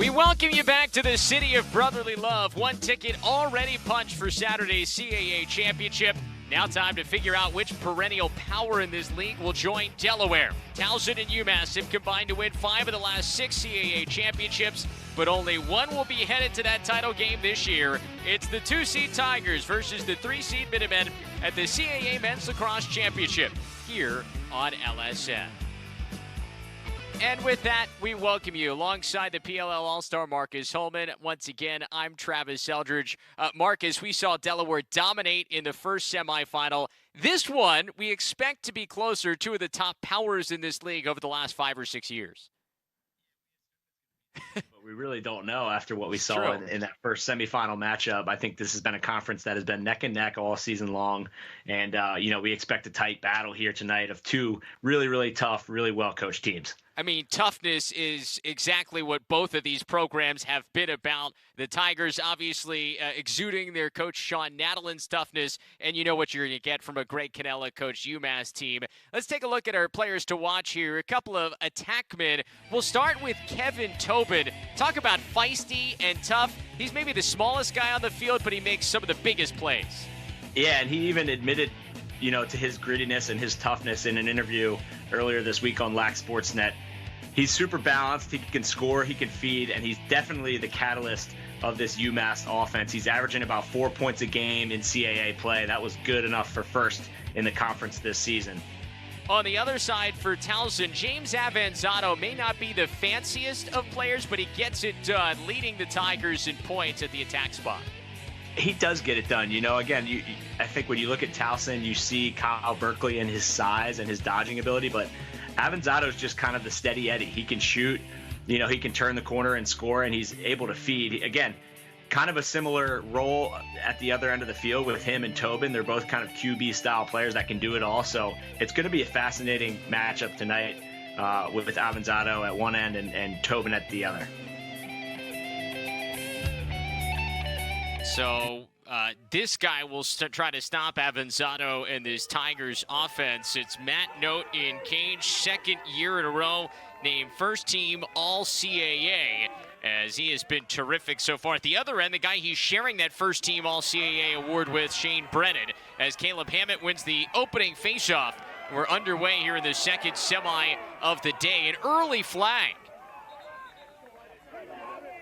We welcome you back to the city of brotherly love. One ticket already punched for Saturday's CAA championship. Now time to figure out which perennial power in this league will join Delaware. Towson and UMass have combined to win 5 of the last 6 CAA championships, but only one will be headed to that title game this year. It's the 2-seed Tigers versus the 3-seed Minutemen at the CAA Men's Lacrosse Championship here on LSN. And with that, we welcome you alongside the PLL All-Star Marcus Holman. Once again, I'm Travis Eldridge. Marcus, we saw Delaware dominate in the first semifinal. This one, we expect to be closer to the top powers in this league over the last 5 or 6 years. But we really don't know after what we saw in that first semifinal matchup. I think this has been a conference that has been neck and neck all season long. And, we expect a tight battle here tonight of 2 really, really tough, really well-coached teams. I mean, toughness is exactly what both of these programs have been about. The Tigers obviously exuding their coach Sean Nadalin's toughness, and you know what you're going to get from a Greg Cannella coached UMass team. Let's take a look at our players to watch here. A couple of attackmen. We'll start with Kevin Tobin. Talk about feisty and tough. He's maybe the smallest guy on the field, but he makes some of the biggest plays. Yeah, and he even admitted, to his grittiness and his toughness in an interview earlier this week on Lax Sports Net. He's super balanced. He can score, he can feed, and he's definitely the catalyst of this UMass offense. He's averaging about 4 points a game in CAA play. That was good enough for first in the conference this season. On the other side for Towson, James Avanzato may not be the fanciest of players, but he gets it done, leading the Tigers in points at the attack spot. He does get it done. Again, I think when you look at Towson, you see Kyle Berkeley and his size and his dodging ability, but Avanzato's just kind of the steady Eddie. He can shoot, he can turn the corner and score, and he's able to feed. Again, kind of a similar role at the other end of the field with him and Tobin. They're both kind of QB-style players that can do it all. So it's going to be a fascinating matchup tonight with Avanzato at one end and Tobin at the other. So this guy will try to stop Avanzato and this Tigers offense. It's Matt Note in cage, second year in a row, named first team All-CAA, as he has been terrific so far. At the other end, the guy he's sharing that first team All-CAA award with, Shane Brennan, as Caleb Hammett wins the opening faceoff. We're underway here in the second semi of the day. An early flag.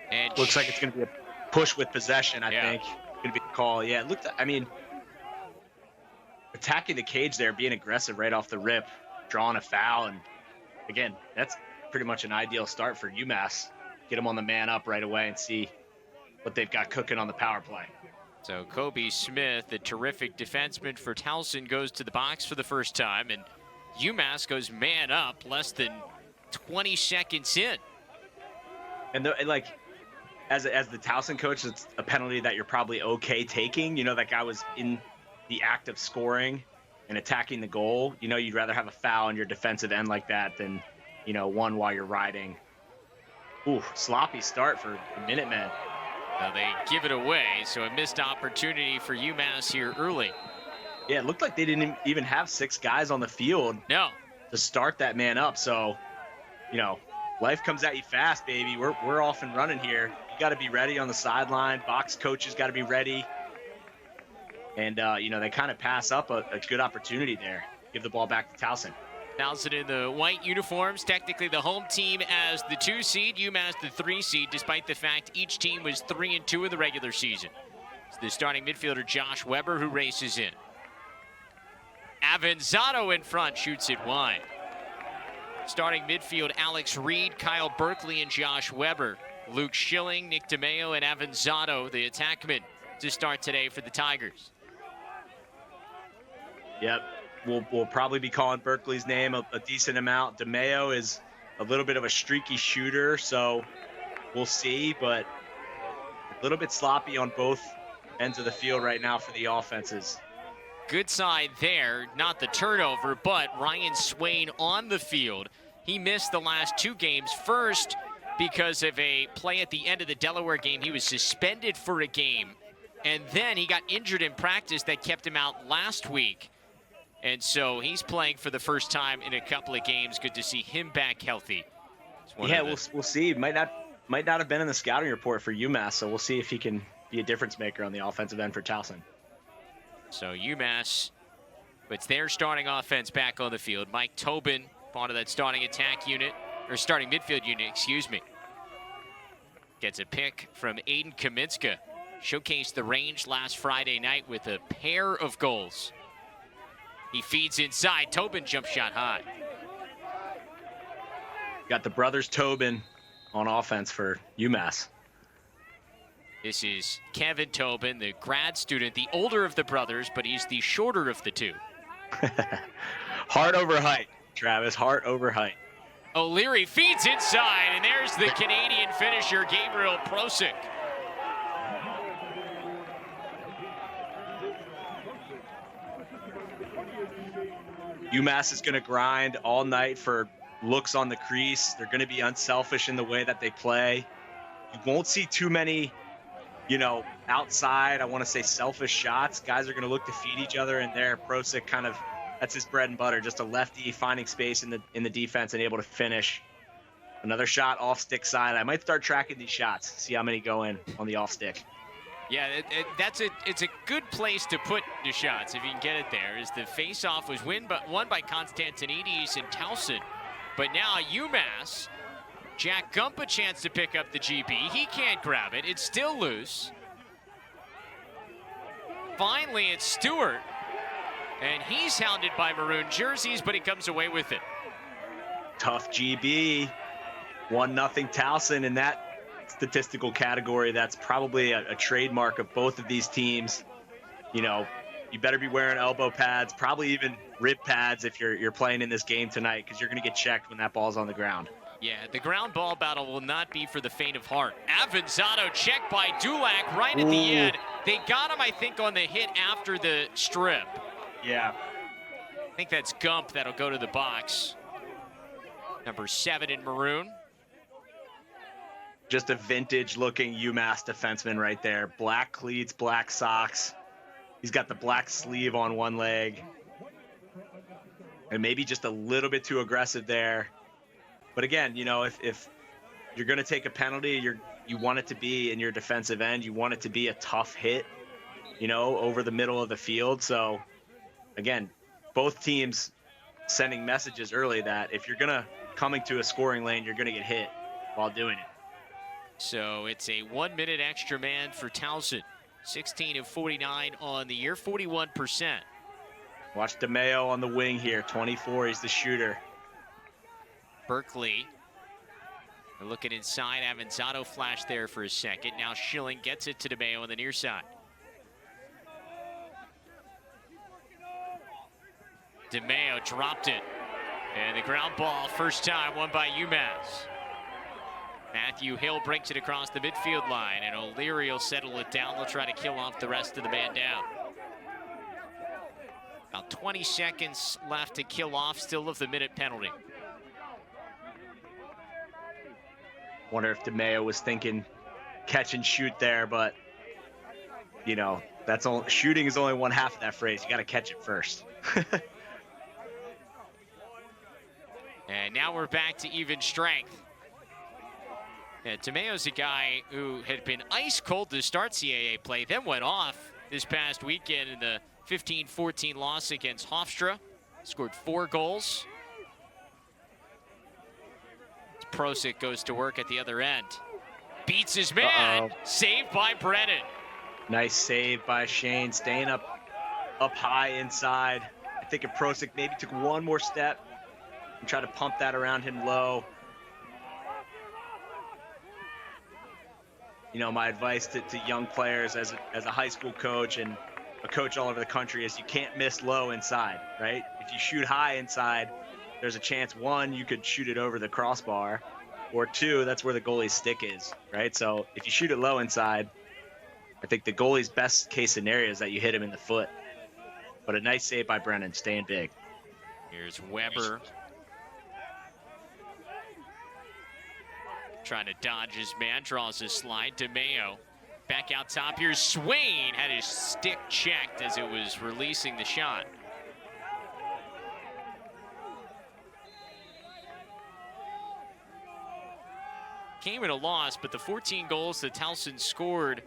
And looks like it's going to be a push with possession, I think. Going to be the call. Yeah, attacking the cage there, being aggressive right off the rip, drawing a foul. And again, that's pretty much an ideal start for UMass. Get them on the man up right away and see what they've got cooking on the power play. So Kobe Smith, the terrific defenseman for Towson, goes to the box for the first time, and UMass goes man up less than 20 seconds in. And as the Towson coach, it's a penalty that you're probably okay taking. That guy was in the act of scoring and attacking the goal. You'd rather have a foul on your defensive end like that than, one while you're riding. Ooh, sloppy start for the Minutemen. Now they give it away, so a missed opportunity for UMass here early. Yeah, it looked like they didn't even have 6 guys on the field to start that man up. So, life comes at you fast, baby. We're off and running here. You got to be ready on the sideline. Box coaches got to be ready. And, they kind of pass up a good opportunity there. Give the ball back to Towson. Towson in the white uniforms, technically the home team as the 2-seed, UMass the 3-seed, despite the fact each team was 3-2 in the regular season. It's the starting midfielder Josh Weber who races in. Avanzato in front, shoots it wide. Starting midfield, Alex Reed, Kyle Berkeley, and Josh Weber. Luke Schilling, Nick DeMeo, and Avanzato, the attackmen, to start today for the Tigers. Yep, we'll probably be calling Berkeley's name a decent amount. DeMeo is a little bit of a streaky shooter, so we'll see, but a little bit sloppy on both ends of the field right now for the offenses. Good side there, not the turnover, but Ryan Swain on the field. He missed the last 2 games. First, because of a play at the end of the Delaware game. He was suspended for a game, and then he got injured in practice that kept him out last week. And so he's playing for the first time in a couple of games. Good to see him back healthy. Yeah, we'll see. Might not might not have been in the scouting report for UMass, so we'll see if he can be a difference maker on the offensive end for Towson. So UMass, it's their starting offense back on the field. Mike Tobin, part of that starting attack unit, or starting midfield unit, excuse me. Gets a pick from Aiden Kaminska. Showcased the range last Friday night with a pair of goals. He feeds inside. Tobin jump shot high. Got the brothers Tobin on offense for UMass. This is Kevin Tobin, the grad student, the older of the brothers, but he's the shorter of the two. Heart over height, Travis, heart over height. O'Leary feeds inside, and there's the Canadian finisher, Gabriel Prosic. UMass is going to grind all night for looks on the crease. They're going to be unselfish in the way that they play. You won't see too many, outside, I want to say selfish shots. Guys are going to look to feed each other, and there, Prosic kind of, that's his bread and butter, just a lefty finding space in the defense and able to finish. Another shot off stick side. I might start tracking these shots, see how many go in on the off stick. Yeah, it's a good place to put the shots if you can get it there. As the face-off was won by Constantinides and Towson, but now UMass, Jack Gump a chance to pick up the GB. He can't grab it. It's still loose. Finally, it's Stewart, and he's hounded by maroon jerseys, but he comes away with it. Tough GB. 1-0 Towson in that statistical category. That's probably a trademark of both of these teams. You better be wearing elbow pads, probably even rib pads if you're playing in this game tonight, because you're going to get checked when that ball's on the ground. Yeah, the ground ball battle will not be for the faint of heart. Avanzado checked by Dulac right at the end. They got him, I think, on the hit after the strip. Yeah. I think that's Gump that'll go to the box. Number 7 in maroon. Just a vintage-looking UMass defenseman right there. Black cleats, black socks. He's got the black sleeve on one leg. And maybe just a little bit too aggressive there. But again, if you're going to take a penalty, you want it to be in your defensive end. You want it to be a tough hit, over the middle of the field. So, again, both teams sending messages early that if you're coming to a scoring lane, you're going to get hit while doing it. So it's a 1 minute extra man for Towson. 16 of 49 on the year, 41%. Watch DeMeo on the wing here, 24, he's the shooter. Berkeley, they're looking inside. Avanzado flashed there for a second. Now Schilling gets it to DeMeo on the near side. DeMeo dropped it. And the ground ball, first time, won by UMass. Matthew Hill brings it across the midfield line, and O'Leary will settle it down. They'll try to kill off the rest of the man down. About 20 seconds left to kill off, still of the minute penalty. Wonder if DeMeo was thinking catch and shoot there, but that's all. Shooting is only one half of that phrase. You got to catch it first. And now we're back to even strength. Yeah, DeMeo's a guy who had been ice cold to start CAA play, then went off this past weekend in the 15-14 loss against Hofstra. Scored 4 goals. Prosic goes to work at the other end. Beats his man. Saved by Brennan. Nice save by Shane, staying up high inside. I think if Prosic maybe took one more step and tried to pump that around him low. My advice to young players as a high school coach and a coach all over the country is you can't miss low inside, right? If you shoot high inside, there's a chance, 1, you could shoot it over the crossbar, or 2, that's where the goalie's stick is, right? So if you shoot it low inside, I think the goalie's best case scenario is that you hit him in the foot. But a nice save by Brennan, staying big. Here's Weber. Trying to dodge his man, draws his slide. DeMeo back out top. Here's Swain, had his stick checked as it was releasing the shot. came in a loss, but the 14 goals that Towson scored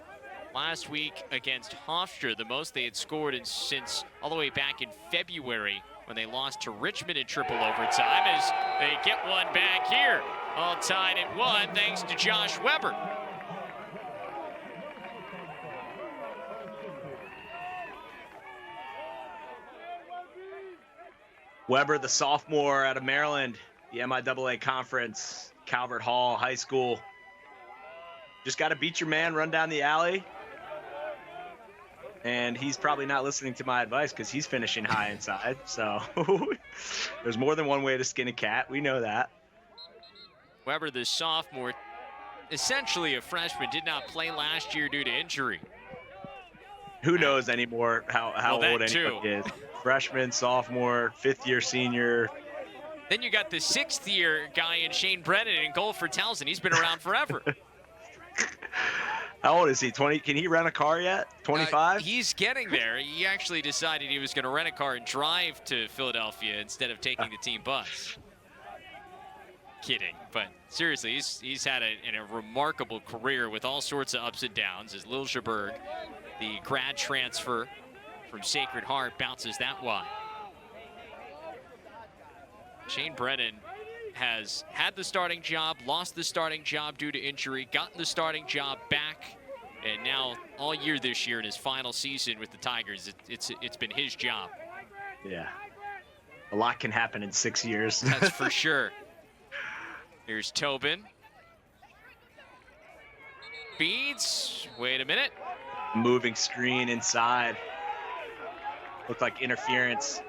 last week against Hofstra, the most they had scored since all the way back in February when they lost to Richmond in triple overtime, as they get one back here. All tied at 1 thanks to Josh Weber. Weber, the sophomore out of Maryland, the MIAA conference, Calvert Hall High School. Just got to beat your man, run down the alley. And he's probably not listening to my advice because he's finishing high inside. So there's more than one way to skin a cat. We know that. Weber, the sophomore, essentially a freshman, did not play last year due to injury. Who knows anymore how old anybody is. Freshman, sophomore, fifth-year senior. Then you got the sixth-year guy in Shane Brennan in goal for Towson. He's been around forever. How old is he? 20? Can he rent a car yet? 25? He's getting there. He actually decided he was going to rent a car and drive to Philadelphia instead of taking the team bus. Kidding, but seriously, he's had a remarkable career with all sorts of ups and downs. As Lil Jaberg, the grad transfer from Sacred Heart, bounces that wide. Shane Brennan has had the starting job, lost the starting job due to injury, gotten the starting job back, and now all year this year in his final season with the Tigers, it's been his job. Yeah, a lot can happen in 6 years. That's for sure. Here's Tobin. Feeds. Wait a minute. Moving screen inside. Looked like interference.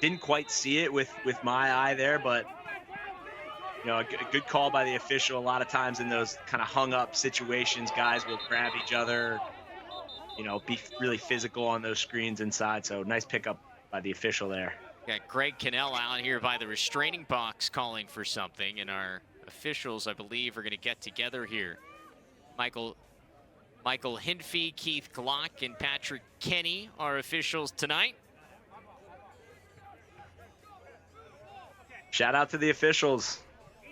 Didn't quite see it with my eye there, but you know, a good call by the official. A lot of times in those kind of hung up situations, guys will grab each other, you know, be really physical on those screens inside. So nice pickup by the official there. Got Greg Cannell out here by the restraining box calling for something, and our officials, I believe, are going to get together here. Michael Hinfey, Keith Glock, and Patrick Kenny are officials tonight. Shout out to the officials.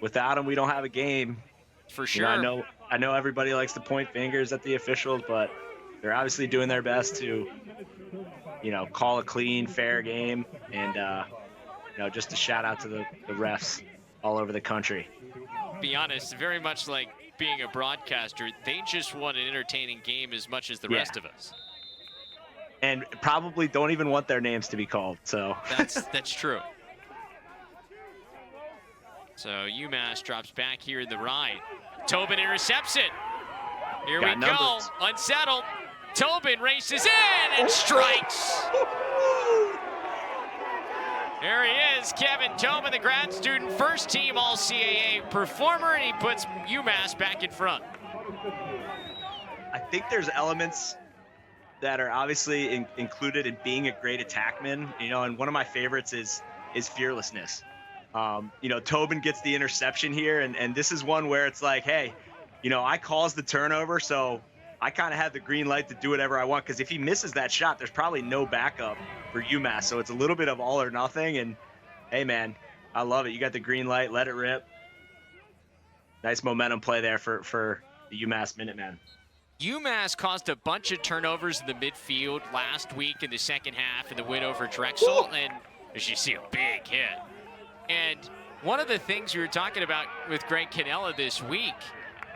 Without them, we don't have a game. For sure. You know, I know everybody likes to point fingers at the officials, but they're obviously doing their best to, you know, call a clean, fair game. And, you know, just a shout out to the refs all over the country. Be honest, very much like being a broadcaster, they just want an entertaining game as much as the rest of us. And probably don't even want their names to be called. So that's true. So UMass drops back here in the right. Tobin intercepts it. Here we go. Unsettled. Tobin races in and strikes. There he is, Kevin Tobin, the grad student, first team All-CAA performer, and he puts UMass back in front. I think there's elements that are obviously included in being a great attackman, you know, and one of my favorites is fearlessness. You know, Tobin gets the interception here, and this is one where it's like, hey, you know, I caused the turnover, so I kind of have the green light to do whatever I want, because if he misses that shot, there's probably no backup for UMass. So it's a little bit of all or nothing, and hey, man, I love it. You got the green light, let it rip. Nice momentum play there for the UMass Minutemen. UMass caused a bunch of turnovers in the midfield last week in the second half in the win over Drexel, and as you see, a big hit. And one of the things we were talking about with Greg Cannella this week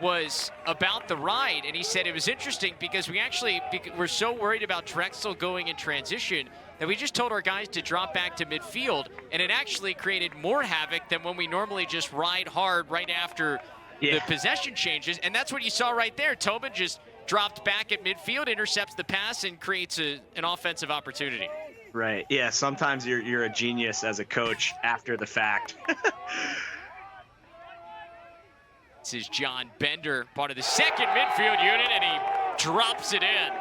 was about the ride, and he said it was interesting because we're so worried about Drexel going in transition that we just told our guys to drop back to midfield, and it actually created more havoc than when we normally just ride hard right after the possession changes, and that's what you saw right there. Tobin just dropped back at midfield, intercepts the pass, and creates an offensive opportunity. Right. Yeah. Sometimes you're a genius as a coach after the fact. This is John Bender, part of the second midfield unit, and he drops it in.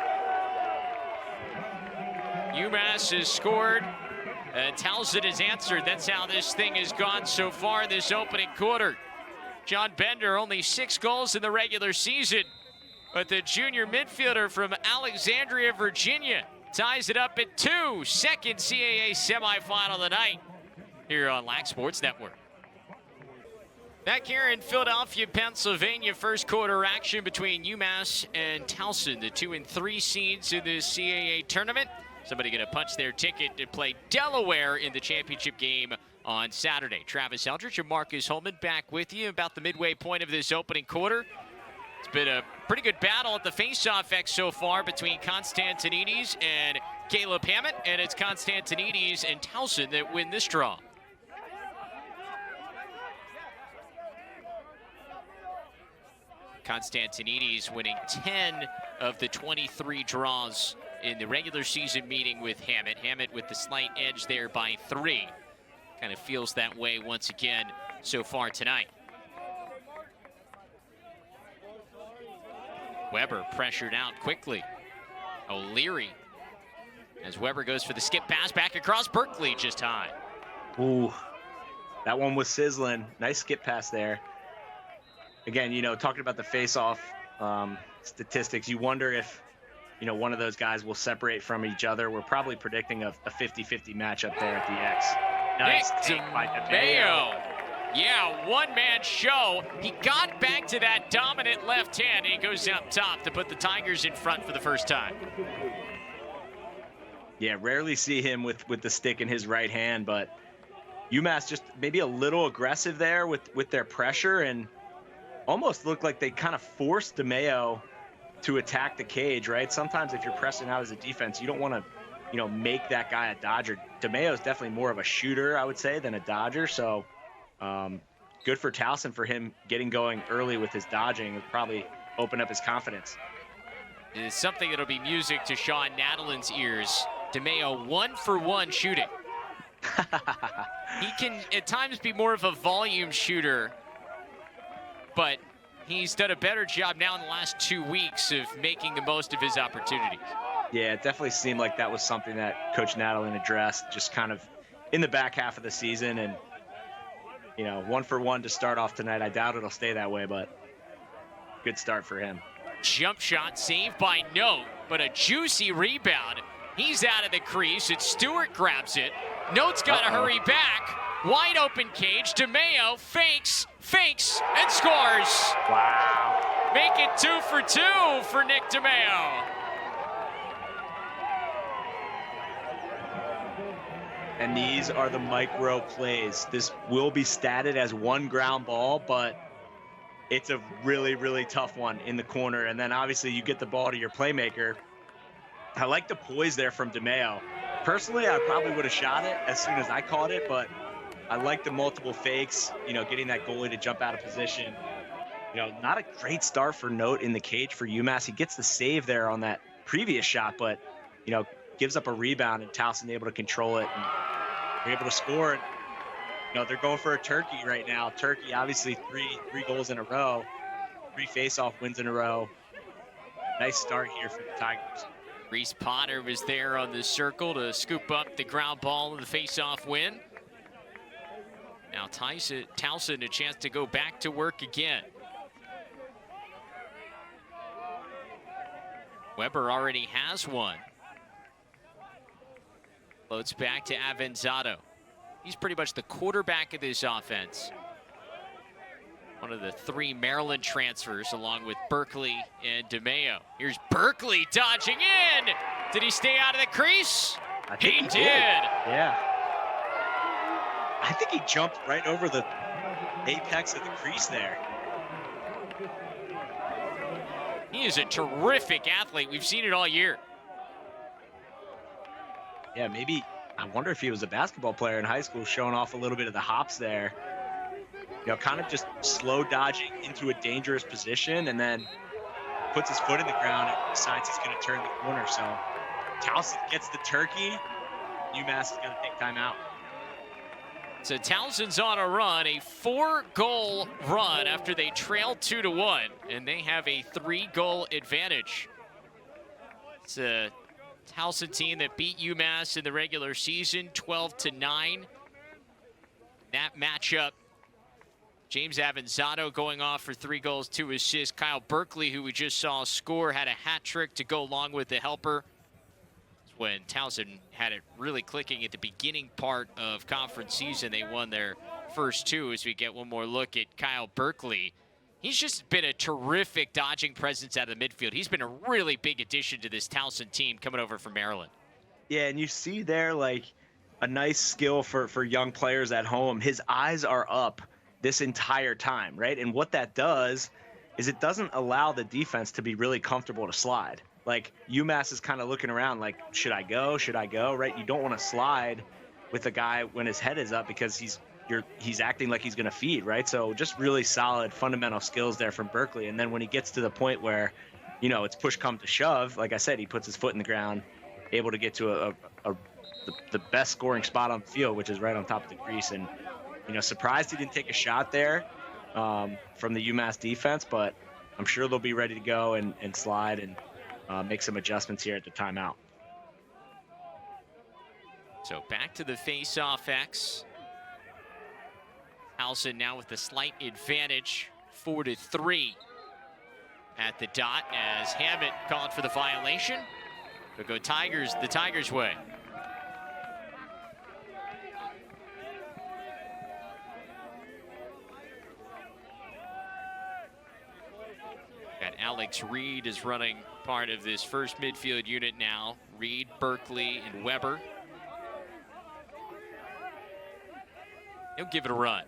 UMass has scored. Towson has answered. That's how this thing has gone so far in this opening quarter. John Bender, only 6 goals in the regular season, but the junior midfielder from Alexandria, Virginia, ties it up at 2. Second CAA semifinal of the night here on Lax Sports Network. Back here in Philadelphia, Pennsylvania, first quarter action between UMass and Towson, the 2 and 3 seeds in the CAA tournament. Somebody going to punch their ticket to play Delaware in the championship game on Saturday. Travis Eldridge and Marcus Holman back with you about the midway point of this opening quarter. It's been a pretty good battle at the face-off X so far between Constantinides and Caleb Hammett, and it's Constantinides and Towson that win this draw. Constantinides winning 10 of the 23 draws in the regular season meeting with Hammett. Hammett with the slight edge there by 3. Kind of feels that way once again so far tonight. Weber pressured out quickly. O'Leary as Weber goes for the skip pass back across. Berkeley just high. Ooh, that one was sizzling. Nice skip pass there. Again, you know, talking about the face-off statistics, you wonder if, you know, one of those guys will separate from each other. We're probably predicting a 50-50 matchup there at the X. Nice take by DeMayo. Yeah, one-man show. He got back to that dominant left hand, and he goes up top to put the Tigers in front for the first time. Yeah, rarely see him with the stick in his right hand, but UMass just maybe a little aggressive there with their pressure, and almost looked like they kind of forced DeMayo to attack the cage, right? Sometimes if you're pressing out as a defense, you don't want to, you know, make that guy a dodger. DeMayo is definitely more of a shooter, I would say, than a dodger. So good for Towson for him getting going early with his dodging. It'll probably open up his confidence. It is something that'll be music to Sean Nadelin's ears. DeMayo 1-for-1 shooting. He can at times be more of a volume shooter, but he's done a better job now in the last 2 weeks of making the most of his opportunities. Yeah, it definitely seemed like that was something that Coach Nadelin addressed just kind of in the back half of the season. And, you know, 1-for-1 to start off tonight. I doubt it'll stay that way, but good start for him. Jump shot saved by Note, but a juicy rebound. He's out of the crease, and Stewart grabs it. Note's got to hurry back. Wide open cage. DeMayo fakes, and scores. Wow. Make it 2 for 2 for Nick DeMayo. And these are the micro plays. This will be statted as one ground ball, but it's a really, really tough one in the corner. And then obviously you get the ball to your playmaker. I like the poise there from DeMayo. Personally, I probably would have shot it as soon as I caught it, but I like the multiple fakes, you know, getting that goalie to jump out of position. You know, not a great start for Note in the cage for UMass. He gets the save there on that previous shot, but, you know, gives up a rebound, and Towson able to control it, and they're able to score. And, you know, they're going for a turkey right now. Turkey, obviously, three goals in a row, 3 face-off wins in a row. Nice start here for the Tigers. Reese Potter was there on the circle to scoop up the ground ball of the face-off win. Now Towson a chance to go back to work again. Weber already has one. Floats back to Avanzato. He's pretty much the quarterback of this offense. One of the 3 Maryland transfers along with Berkeley and DeMayo. Here's Berkeley dodging in. Did he stay out of the crease? He did. Yeah. I think he jumped right over the apex of the crease there. He is a terrific athlete. We've seen it all year. Yeah, maybe, I wonder if he was a basketball player in high school, showing off a little bit of the hops there. You know, kind of just slow dodging into a dangerous position, and then puts his foot in the ground and decides he's going to turn the corner. So Towson gets the turkey. UMass is going to take timeout. So Towson's on a run, a 4-goal run after they trailed 2-1, and they have a 3-goal advantage. It's a Towson team that beat UMass in the regular season 12-9. That matchup, James Avanzato going off for 3 goals, 2 assists. Kyle Berkeley, who we just saw score, had a hat trick to go along with the helper. When Towson had it really clicking at the beginning part of conference season, they won their first two as we get one more look at Kyle Berkeley. He's just been a terrific dodging presence out of the midfield. He's been a really big addition to this Towson team coming over from Maryland. Yeah, and you see there like a nice skill for young players at home. His eyes are up this entire time, right? And what that does is it doesn't allow the defense to be really comfortable to slide. Like UMass is kind of looking around like, should I go? Should I go? Right? You don't want to slide with a guy when his head is up because he's acting like he's going to feed, right? So just really solid fundamental skills there from Berkeley. And then when he gets to the point where, you know, it's push come to shove, like I said, he puts his foot in the ground, able to get to the best scoring spot on the field, which is right on top of the crease. And, you know, surprised he didn't take a shot there from the UMass defense, but I'm sure they'll be ready to go and slide and make some adjustments here at the timeout. So back to the face-off X. Towson now with the slight advantage, 4-3 at the dot as Hammett called for the violation. They'll go Tigers the Tigers way. And Alex Reed is running part of this first midfield unit now. Reed, Berkeley, and Weber. He'll give it a run.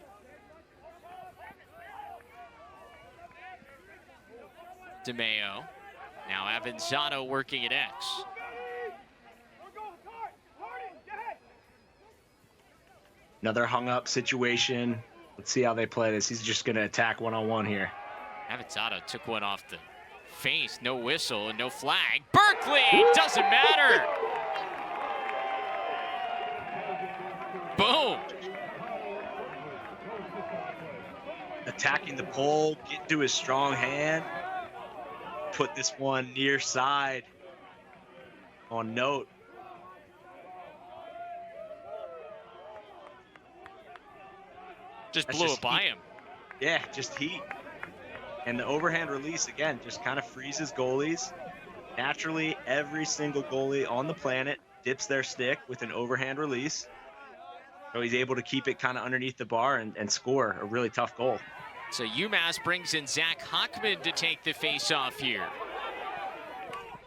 DeMeo. Now Avanzado working at X. Another hung up situation. Let's see how they play this. He's just going to attack one-on-one here. Avanzado took one off the face. No whistle and no flag. Berkeley! Doesn't matter! Boom! Attacking the pole, get to his strong hand. Put this one near side on note. Just blew it by him. Yeah, just heat. And the overhand release, again, just kind of freezes goalies. Naturally, every single goalie on the planet dips their stick with an overhand release. So he's able to keep it kind of underneath the bar and score a really tough goal. So UMass brings in Zach Hockman to take the face-off here.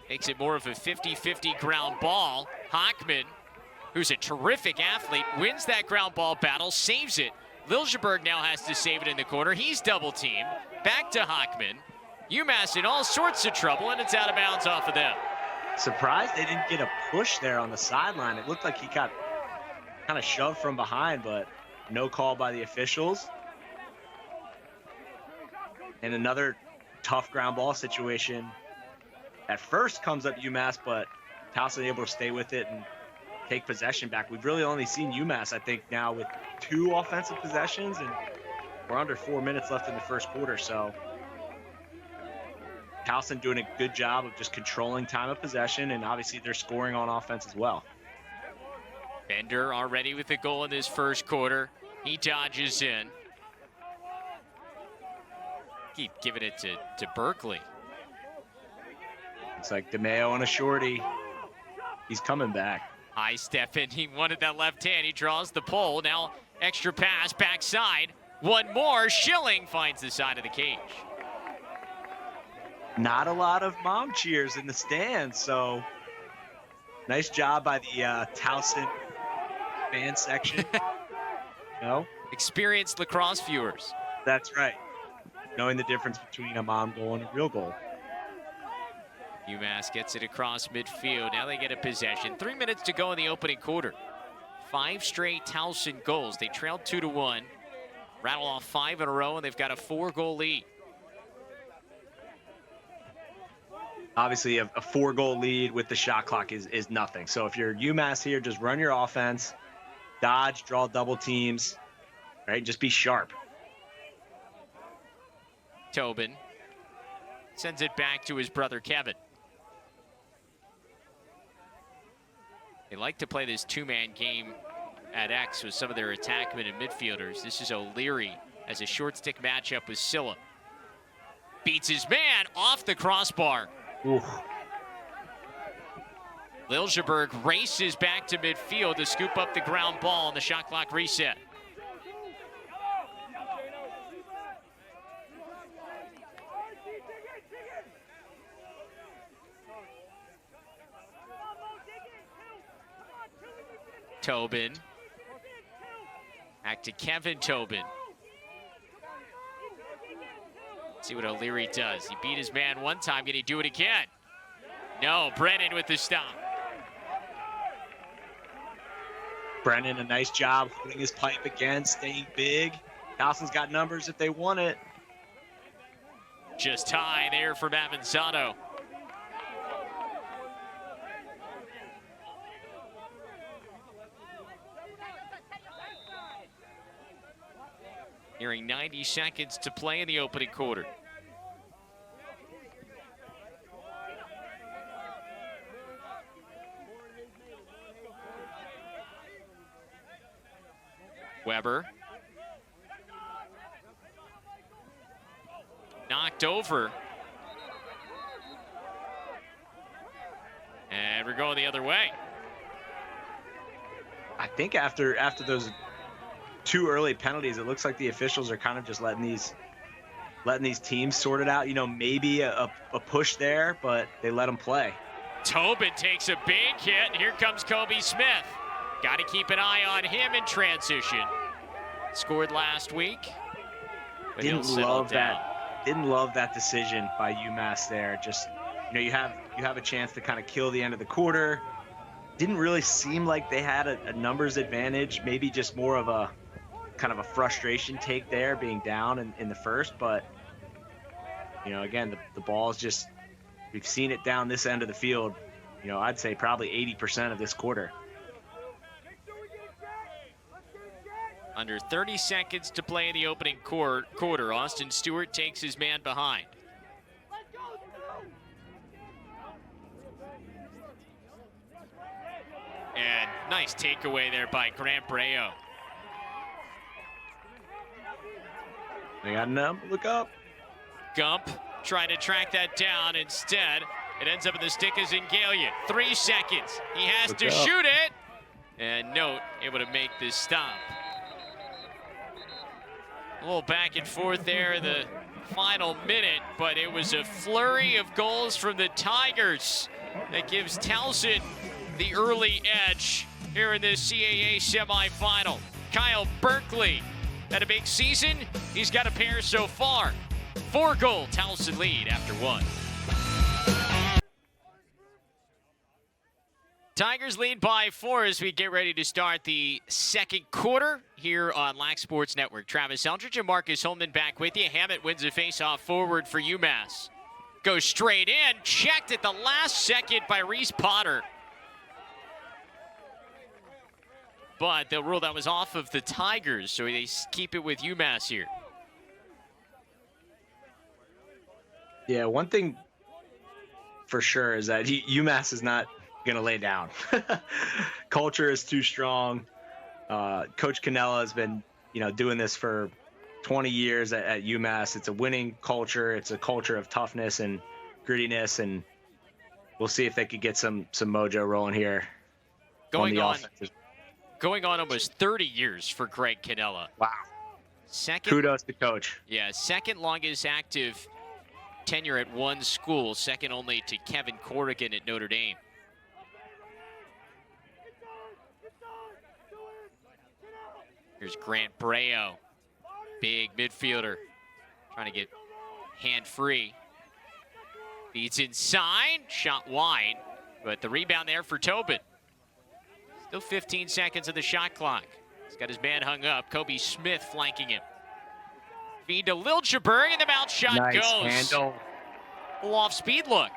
Makes it more of a 50-50 ground ball. Hockman, who's a terrific athlete, wins that ground ball battle, saves it. Liljeburg now has to save it in the corner. He's double-teamed. Back to Hockman. UMass in all sorts of trouble, and it's out of bounds off of them. Surprised they didn't get a push there on the sideline. It looked like he got kind of shoved from behind, but no call by the officials. And another tough ground ball situation. At first comes up UMass, but Towson able to stay with it and take possession back. We've really only seen UMass, I think, now with 2 offensive possessions, and we're under 4 minutes left in the first quarter. So Towson doing a good job of just controlling time of possession, and obviously they're scoring on offense as well. Bender already with the goal in this first quarter. He dodges in. Keep giving it to Berkeley. It's like DeMeo on a shorty. He's coming back. High step in. He wanted that left hand. He draws the pole. Now extra pass backside. One more. Schilling finds the side of the cage. Not a lot of mom cheers in the stands, so nice job by the Towson fan section. No? Experienced lacrosse viewers. That's right. Knowing the difference between a mom goal and a real goal. UMass gets it across midfield. Now they get a possession. 3 minutes to go in the opening quarter. 5 straight Towson goals. They trailed 2-1. Rattle off 5 in a row, and they've got a 4-goal lead. Obviously, a 4-goal lead with the shot clock is nothing. So if you're UMass here, just run your offense, dodge, draw double teams, right? Just be sharp. Tobin sends it back to his brother Kevin. They like to play this 2-man game at X with some of their attackmen and midfielders. This is O'Leary as a short stick matchup with Silla. Beats his man off the crossbar. Oof. Liljeburg races back to midfield to scoop up the ground ball on the shot clock reset. Tobin. Back to Kevin Tobin. See what O'Leary does. He beat his man one time. Can he do it again? No, Brennan with the stop. Brennan, a nice job holding his pipe again, staying big. Towson's got numbers if they want it. Just high there from Avanzato. Nearing 90 seconds to play in the opening quarter. Weber. Knocked over. And we're going the other way. I think after those 2 early penalties, it looks like the officials are kind of just letting these teams sort it out. You know, maybe a push there, but they let them play. Tobin takes a big hit, and here comes Kobe Smith. Got to keep an eye on him in transition. Scored last week, but he'll settle down. Didn't love that decision by UMass there. Just, you know, you have a chance to kind of kill the end of the quarter. Didn't really seem like they had a numbers advantage. Maybe just more of a kind of a frustration take there, being down in the first. But, you know, again, the ball is just, we've seen it down this end of the field. You know, I'd say probably 80% of this quarter. Under 30 seconds to play in the opening quarter. Austin Stewart takes his man behind. And nice takeaway there by Grant Breo. They got enough. Look up. Gump trying to track that down. Instead, it ends up in the stick of Zingalia. 3 seconds. He has to shoot it. And Note able to make this stop. A little back and forth there the final minute, but it was a flurry of goals from the Tigers that gives Towson the early edge here in this CAA semifinal. Kyle Berkeley had a big season. He's got a pair so far. 4-goal Towson lead after 1. Tigers lead by 4 as we get ready to start the second quarter here on Lax Sports Network. Travis Eldridge and Marcus Holman back with you. Hammett wins a faceoff forward for UMass. Goes straight in, checked at the last second by Reese Potter. But they'll rule that was off of the Tigers, so they keep it with UMass here. Yeah, one thing for sure is that UMass is not going to lay down. Culture is too strong. Coach Cannella has been, you know, doing this for 20 years at UMass. It's a winning culture. It's a culture of toughness and grittiness, and we'll see if they could get some mojo rolling here. Going on almost 30 years for Greg Cannella. Wow. Kudos to coach. Yeah, second longest active tenure at one school, second only to Kevin Corrigan at Notre Dame. Here's Grant Breo, big midfielder, trying to get hand free. Feeds inside, shot wide, but the rebound there for Tobin. Still 15 seconds of the shot clock. He's got his man hung up. Kobe Smith flanking him. Feed to Liljeburg, and the bounce shot nice goes. Handle. A little off speed look.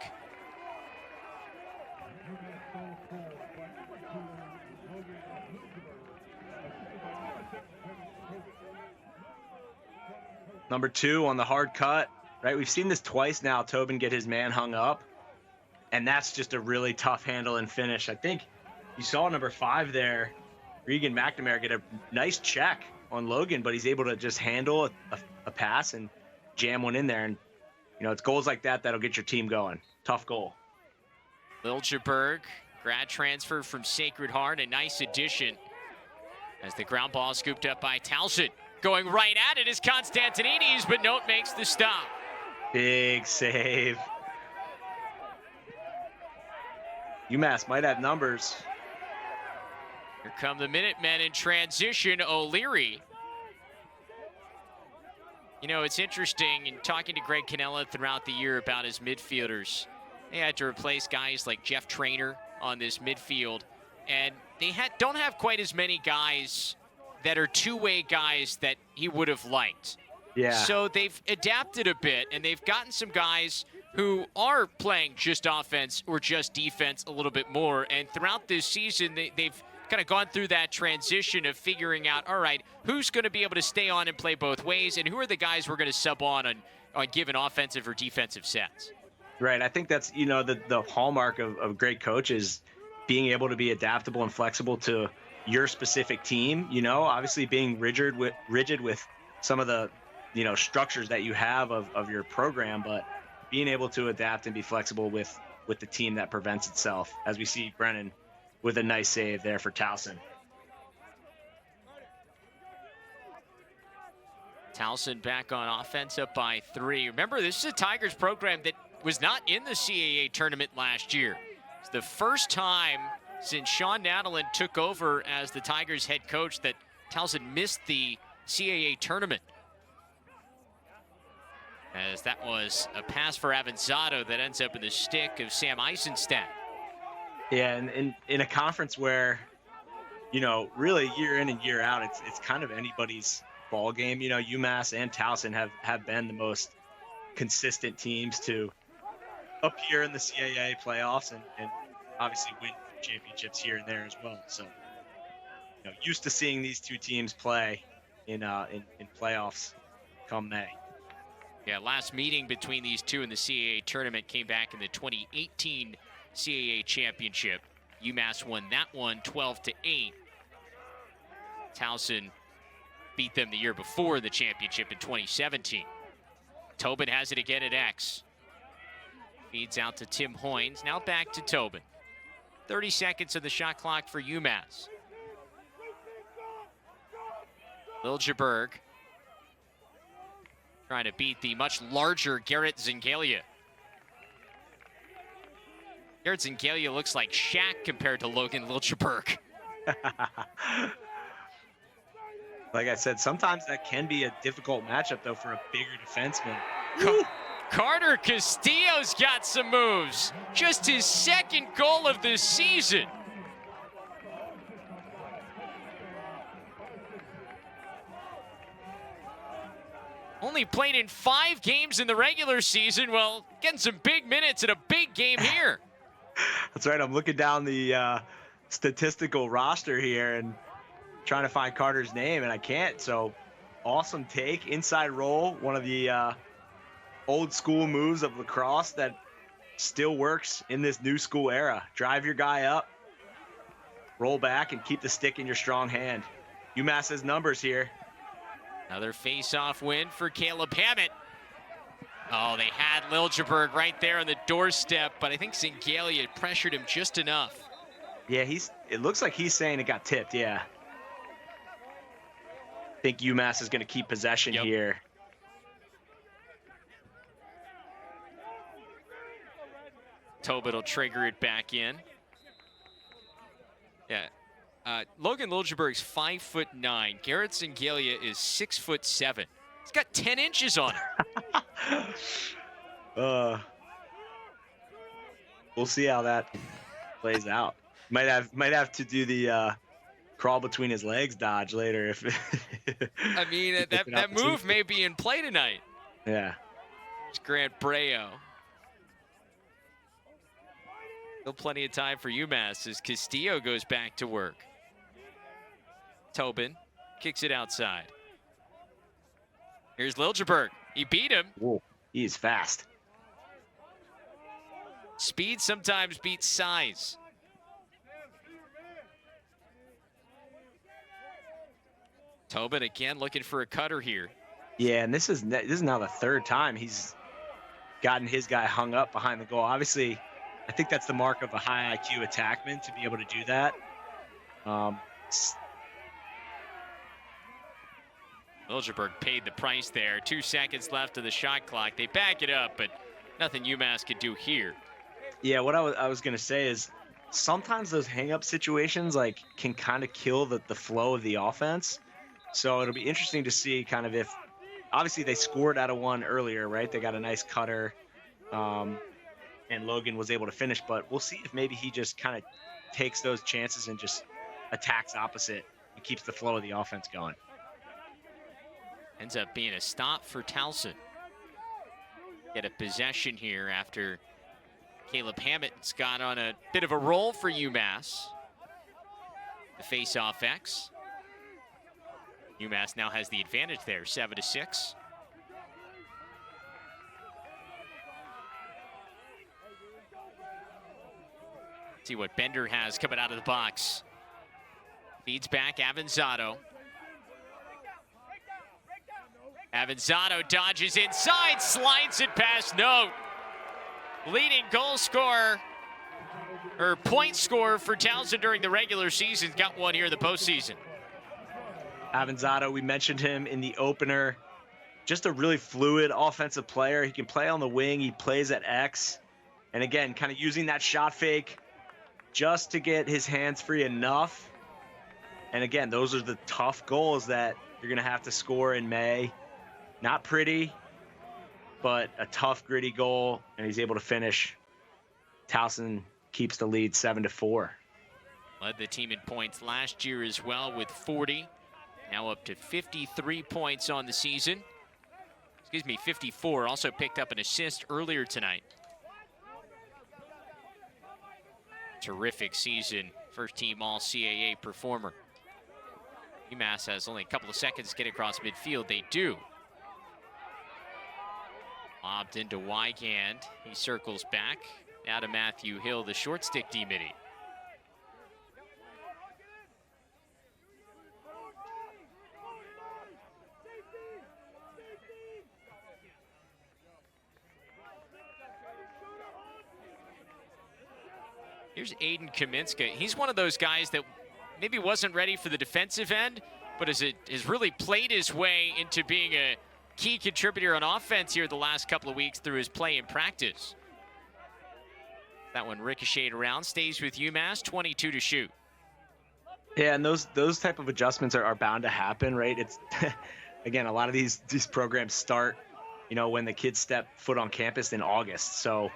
Number 2 on the hard cut, right? We've seen this twice now, Tobin get his man hung up, and that's just a really tough handle and finish. I think you saw number 5 there, Regan McNamara, get a nice check on Logan, but he's able to just handle a pass and jam one in there. And, you know, it's goals like that that'll get your team going. Tough goal. Liljeburg, grad transfer from Sacred Heart, a nice addition as the ground ball scooped up by Towson. Going right at it is Constantinides, but Note makes the stop. Big save. UMass might have numbers. Here come the Minutemen in transition. O'Leary. You know, it's interesting in talking to Greg Cannella throughout the year about his midfielders. They had to replace guys like Jeff Traynor on this midfield, and they don't have quite as many guys that are two-way guys that he would have liked. Yeah. So they've adapted a bit, and they've gotten some guys who are playing just offense or just defense a little bit more. And throughout this season, they've kind of gone through that transition of figuring out, all right, who's going to be able to stay on and play both ways, and who are the guys we're going to sub on given offensive or defensive sets. Right. I think that's, you know, the hallmark of great coaches, being able to be adaptable and flexible to your specific team. You know, obviously being rigid with some of the, you know, structures that you have of your program, but being able to adapt and be flexible with the team that prevents itself, as we see Brennan with a nice save there for Towson. Towson back on offense, up by 3. Remember, this is a Tigers program that was not in the CAA tournament last year. It's the first time since Sean Nadeline took over as the Tigers head coach that Towson missed the CAA tournament. As that was a pass for Avanzado that ends up in the stick of Sam Eisenstadt. Yeah, and in a conference where, you know, really year in and year out, it's kind of anybody's ball game. You know, UMass and Towson have been the most consistent teams to appear in the CAA playoffs and obviously win championships here and there as well. So, you know, used to seeing these two teams play in playoffs come May. Yeah, last meeting between these two in the CAA tournament came back in the 2018 CAA championship. UMass won that one 12-8. Towson beat them the year before the championship in 2017. Tobin has it again at X. Feeds out to Tim Hoynes. Now back to Tobin. 30 seconds of the shot clock for UMass. Liljeburg trying to beat the much larger Garrett Zingalia. Garrett Zingalia looks like Shaq compared to Logan Liljeburg. Like I said, sometimes that can be a difficult matchup, though, for a bigger defenseman. Carter Castillo's got some moves. Just his second goal of the season. Only played in 5 games in the regular season. Well, getting some big minutes in a big game here. That's right. I'm looking down the statistical roster here and trying to find Carter's name, and I can't. So awesome take, inside roll, one of the old school moves of lacrosse that still works in this new school era. Drive your guy up, roll back, and keep the stick in your strong hand. UMass has numbers here. Another face-off win for Caleb Hammett. Oh, they had Liljeburg right there on the doorstep, but I think Zingalia pressured him just enough. Yeah, it looks like he's saying it got tipped, yeah. I think UMass is going to keep possession here. Tobin will trigger it back in. Yeah. Logan Liljeburg's 5'9". Garrett Zingalia is 6'7". He's got 10 inches on him. We'll see how that plays out. Might have to do the crawl between his legs dodge later. If I mean, that move may be in play tonight. Yeah. It's Grant Breo. Still plenty of time for UMass as Castillo goes back to work. Tobin kicks it outside. Here's Liljeburg. He beat him. Whoa, he is fast. Speed sometimes beats size. Tobin again looking for a cutter here. Yeah, and this is now the 3rd time he's gotten his guy hung up behind the goal. Obviously, I think that's the mark of a high IQ attackman, to be able to do that. Liljeburg paid the price there. 2 seconds left of the shot clock. They back it up, but nothing UMass could do here. Yeah, what I was going to say is sometimes those hang-up situations like can kind of kill the flow of the offense. So it'll be interesting to see kind of if obviously they scored out of one earlier, right? They got a nice cutter, and Logan was able to finish, but we'll see if maybe he just kind of takes those chances and just attacks opposite and keeps the flow of the offense going. Ends up being a stop for Towson. Get a possession here after Caleb Hammett's got on a bit of a roll for UMass. The face-off X. UMass now has the advantage there, 7-6. See what Bender has coming out of the box. Feeds back Avanzado. Avanzado dodges inside, slides it past Note. Leading goal scorer, or point scorer for Towson during the regular season, got one here in the postseason. Avanzado, we mentioned him in the opener. Just a really fluid offensive player. He can play on the wing. He plays at X. And again, kind of using that shot fake just to get his hands free enough. And again, those are the tough goals that you're going to have to score in May. Not pretty, but a tough, gritty goal, and he's able to finish. Towson keeps the lead 7-4. Led the team in points last year as well with 40. Now up to 53 points on the season. Excuse me, 54. Also picked up an assist earlier tonight. Terrific season. First team All-CAA performer. UMass has only a couple of seconds to get across midfield. They do. Lobbed into Wygand. He circles back. Now to Matthew Hill, the short stick D-midi. Here's Aiden Kaminska. He's one of those guys that maybe wasn't ready for the defensive end, but has really played his way into being a key contributor on offense here the last couple of weeks through his play in practice. That one ricocheted around, stays with UMass, 22 to shoot. Yeah, and those type of adjustments are bound to happen, right? It's again, a lot of these programs start, when the kids step foot on campus in August. So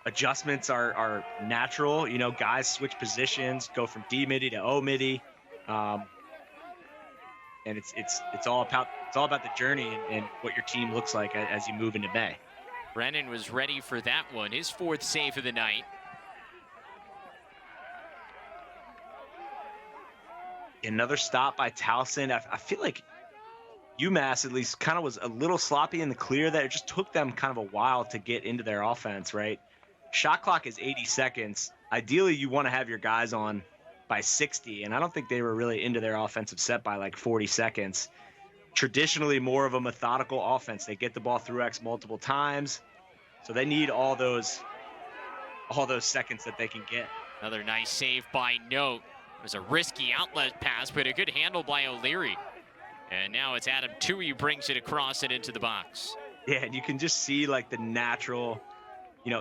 adjustments are natural. Guys switch positions, go from D midi to O midi, and it's all about the journey and what your team looks like as you move into May. Brennan was ready for that one, his fourth save of the night. Another stop by Towson. I feel like UMass at least kind of was a little sloppy in the clear there. It just took them kind of a while to get into their offense, right? Shot clock is 80 seconds. Ideally, you want to have your guys on by 60, and I don't think they were really into their offensive set by like 40 seconds. Traditionally, more of a methodical offense. They get the ball through X multiple times, so they need all those seconds that they can get. Another nice save by Note. It was a risky outlet pass, but a good handle by O'Leary. And now it's Adam Tui who brings it across and into the box. Yeah, and you can just see like the natural,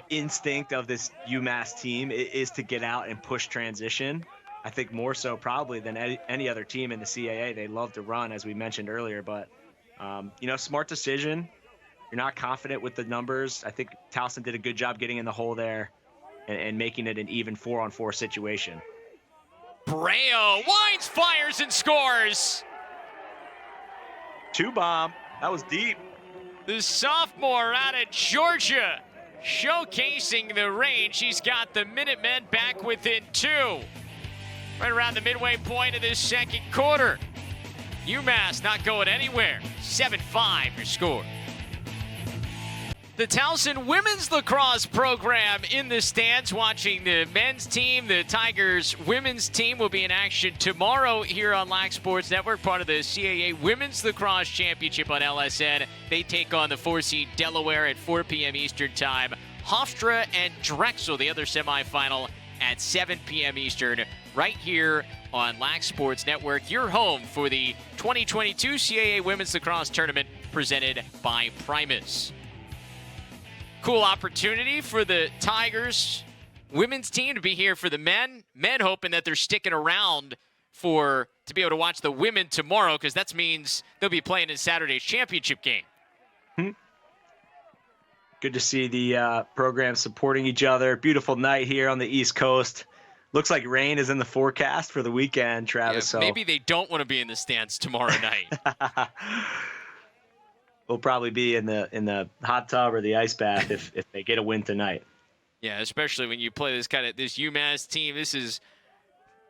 instinct of this UMass team is to get out and push transition. I think more so probably than any other team in the CAA. They love to run, as we mentioned earlier, but, smart decision. You're not confident with the numbers. I think Towson did a good job getting in the hole there and making it an even 4-on-4 situation. Breo winds, fires, and scores. Two bomb. That was deep. The sophomore out of Georgia showcasing the range. He's got the Minutemen back within 2. Right around the midway point of this second quarter. UMass not going anywhere. 7-5 your score. The Towson women's lacrosse program in the stands watching the men's team. The Tigers women's team will be in action tomorrow here on Lax Sports Network, part of the CAA Women's Lacrosse Championship on LSN. They take on the 4-seed Delaware at 4 p.m. Eastern Time. Hofstra and Drexel, the other semifinal, at 7 p.m. Eastern, right here on Lax Sports Network, your home for the 2022 CAA Women's Lacrosse Tournament presented by Primus. Cool opportunity for the Tigers women's team to be here for the men. Men hoping that they're sticking around to be able to watch the women tomorrow, because that means they'll be playing in Saturday's championship game. Good to see the program supporting each other. Beautiful night here on the East Coast. Looks like rain is in the forecast for the weekend, Travis. Yeah, maybe they don't want to be in the stands tomorrow night. We'll probably be in the hot tub or the ice bath if they get a win tonight. Yeah, especially when you play this UMass team. This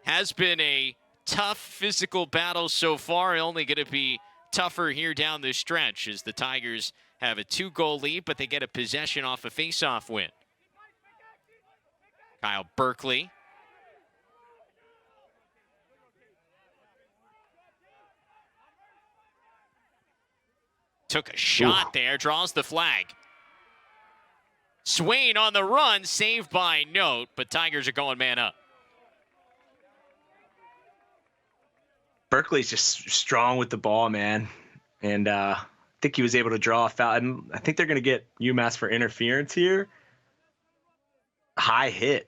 has been a tough physical battle so far. Only going to be tougher here down the stretch as the Tigers have a 2-goal lead, but they get a possession off a face-off win. Kyle Berkeley. Took a shot there, draws the flag. Swain on the run, saved by Note, but Tigers are going man up. Berkeley's just strong with the ball, man. And I think he was able to draw a foul. And I think they're going to get UMass for interference here. High hit.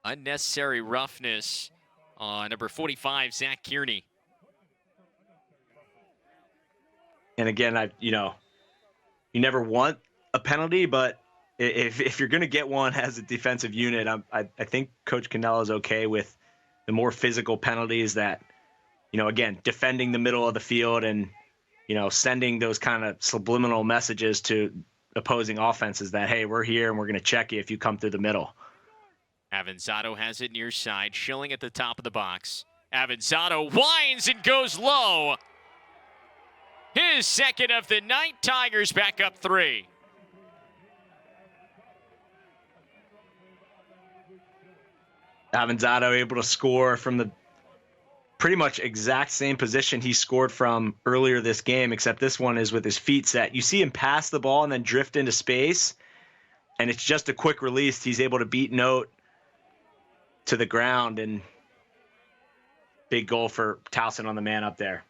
Unnecessary roughness on number 45, Zach Kearney. And again, you never want a penalty, but if you're going to get one as a defensive unit, I think Coach Cannella is okay with the more physical penalties that, again, defending the middle of the field and, sending those kind of subliminal messages to opposing offenses that, hey, we're here and we're going to check you if you come through the middle. Avanzato has it near side, Schilling at the top of the box. Avanzato winds and goes low. His second of the night. Tigers back up 3. Avanzato able to score from the pretty much exact same position he scored from earlier this game, except this one is with his feet set. You see him pass the ball and then drift into space, and it's just a quick release. He's able to beat Note to the ground, and big goal for Towson on the man up there.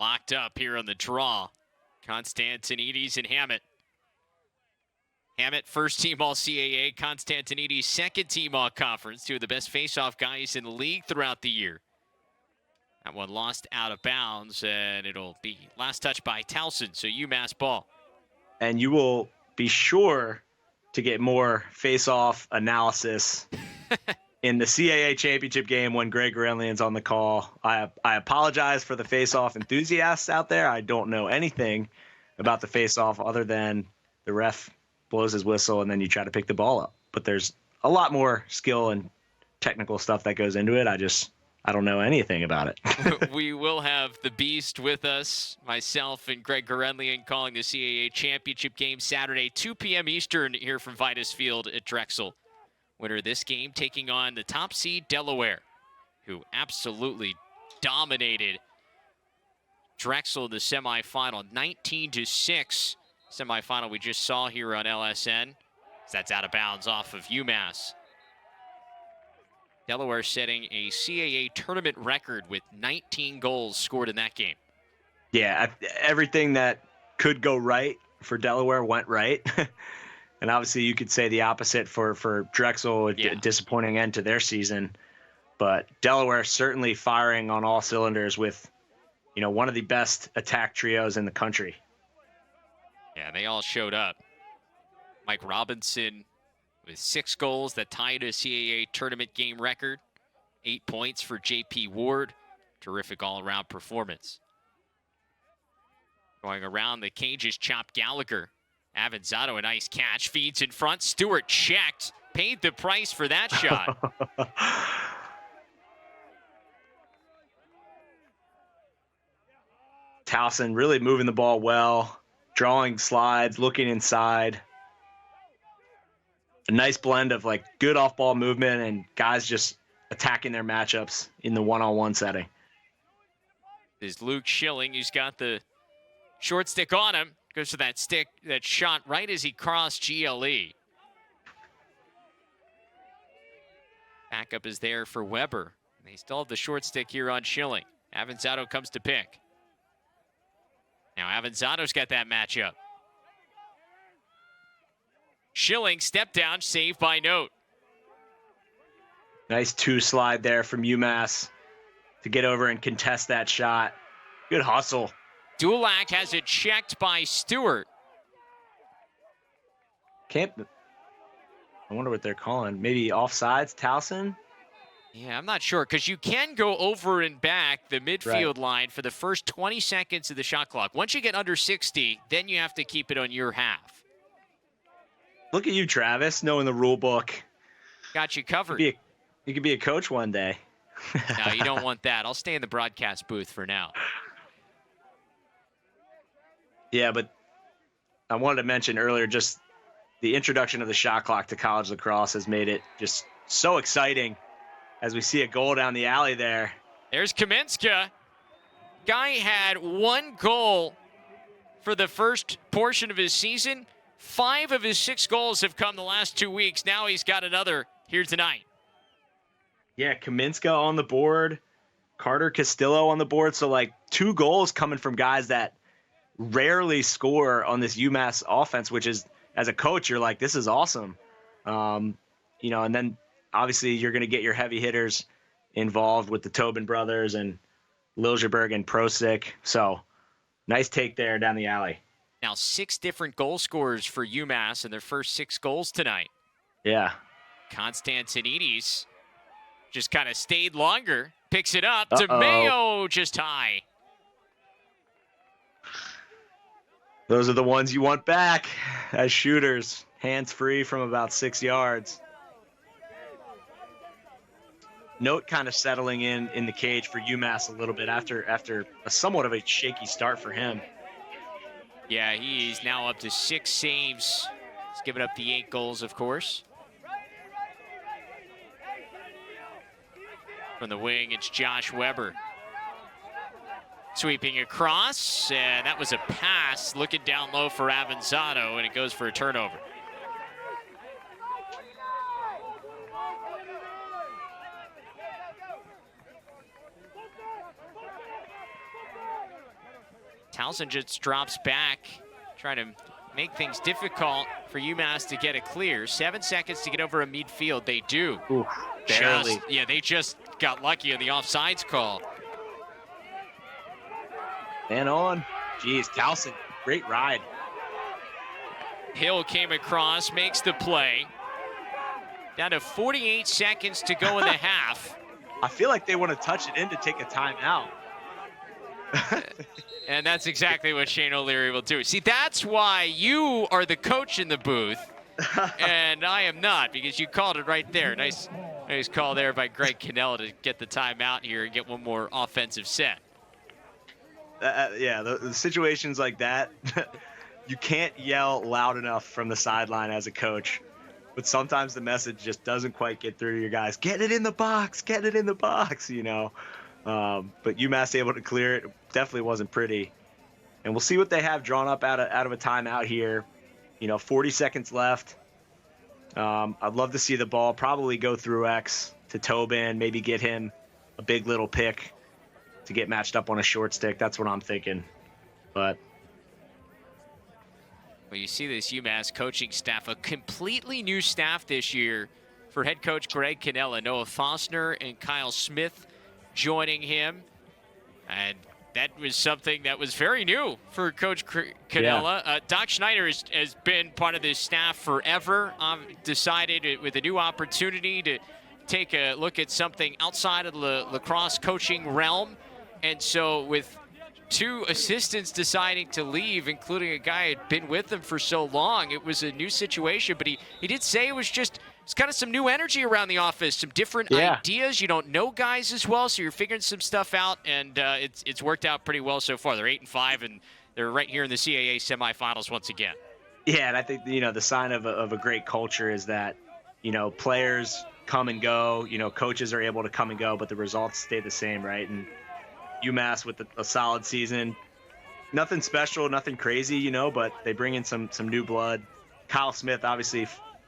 Locked up here on the draw. Constantinides and Hammett. Hammett, first team All-CAA. Constantinides, second team All-Conference. 2 of the best face-off guys in the league throughout the year. That one lost out of bounds, and it'll be last touch by Towson, so UMass ball. And you will be sure to get more face-off analysis in the CAA championship game when Greg Aurelian's on the call. I apologize for the face-off enthusiasts out there. I don't know anything about the face-off other than the ref blows his whistle and then you try to pick the ball up. But there's a lot more skill and technical stuff that goes into it. I don't know anything about it. We will have the Beast with us, myself and Greg Aurelian, calling the CAA championship game Saturday, 2 p.m. Eastern here from Vitus Field at Drexel. Winner of this game taking on the top seed Delaware, who absolutely dominated Drexel in the semifinal, 19-6. Semifinal we just saw here on LSN. That's out of bounds off of UMass. Delaware setting a CAA tournament record with 19 goals scored in that game. Yeah, everything that could go right for Delaware went right. And obviously you could say the opposite for Drexel, a disappointing end to their season. But Delaware certainly firing on all cylinders with, one of the best attack trios in the country. Yeah, they all showed up. Mike Robinson with 6 goals that tied a CAA tournament game record. 8 points for J.P. Ward. Terrific all-around performance. Going around the cages, Chop Gallagher. Avanzato, a nice catch, feeds in front. Stewart checked, paid the price for that shot. Towson really moving the ball well, drawing slides, looking inside. A nice blend of good off-ball movement and guys just attacking their matchups in the one-on-one setting. Is Luke Schilling, who's got the short stick on him. Goes to that stick, that shot right as he crossed GLE. Backup is there for Weber. They still have the short stick here on Schilling. Avanzato comes to pick. Now Avanzato's got that matchup. Schilling, step down, save by Note. Nice two slide there from UMass to get over and contest that shot. Good hustle. Dulac has it checked by Stewart. I wonder what they're calling. Maybe offsides, Towson? Yeah, I'm not sure, because you can go over and back the midfield line for the first 20 seconds of the shot clock. Once you get under 60, then you have to keep it on your half. Look at you, Travis, knowing the rule book. Got you covered. You could be a coach one day. No, you don't want that. I'll stay in the broadcast booth for now. Yeah, but I wanted to mention earlier, just the introduction of the shot clock to college lacrosse has made it just so exciting as we see a goal down the alley there. There's Kaminska. Guy had one goal for the first portion of his season. 5 of his 6 goals have come the last 2 weeks. Now he's got another here tonight. Yeah, Kaminska on the board, Carter Castillo on the board. So, like, 2 goals coming from guys that rarely score on this UMass offense, which is, as a coach, you're like, this is awesome. And then obviously you're going to get your heavy hitters involved with the Tobin brothers and Liljeberg and Prosick. So, nice take there down the alley. Now 6 different goal scorers for UMass in their first 6 goals tonight. Yeah. Constantinides just kind of stayed longer. Picks it up to Mayo, just high. Those are the ones you want back as shooters. Hands free from about 6 yards. Note kind of settling in the cage for UMass a little bit after a somewhat of a shaky start for him. Yeah, he's now up to 6 saves. He's given up the 8 goals, of course. From the wing, it's Josh Weber. Sweeping across, and that was a pass looking down low for Avanzato, and it goes for a turnover. Towson just drops back, trying to make things difficult for UMass to get a clear. 7 seconds to get over a midfield. They do. Ooh, barely. They just got lucky on the offsides call. Man on. Jeez, Towson, great ride. Hill came across, makes the play. Down to 48 seconds to go in the half. I feel like they want to touch it in to take a timeout. And that's exactly what Shane O'Leary will do. See, that's why you are the coach in the booth, and I am not, because you called it right there. Nice call there by Greg Cannella to get the timeout here and get one more offensive set. Yeah, the situations like that, you can't yell loud enough from the sideline as a coach. But sometimes the message just doesn't quite get through to your guys. Get it in the box, get it in the box, But UMass able to clear it. Definitely wasn't pretty. And we'll see what they have drawn up out of a timeout here. 40 seconds left. I'd love to see the ball probably go through X to Tobin, maybe get him a big little pick to get matched up on a short stick. That's what I'm thinking. But well, you see this UMass coaching staff, a completely new staff this year for head coach Greg Cannella. Noah Fossner and Kyle Smith joining him. And that was something that was very new for Coach Cannella. Yeah. Doc Schneider has been part of this staff forever. Decided with a new opportunity to take a look at something outside of the lacrosse coaching realm. And so with 2 assistants deciding to leave, including a guy who had been with them for so long, it was a new situation. But he did say it's kind of some new energy around the office, some different ideas. You don't know guys as well, so you're figuring some stuff out, and it's worked out pretty well so far. They're 8-5, and they're right here in the CAA semifinals once again. Yeah, and I think the sign of a great culture is that players come and go, coaches are able to come and go, but the results stay the same, right? And UMass with a solid season, nothing special, nothing crazy, but they bring in some new blood. Kyle Smith, obviously,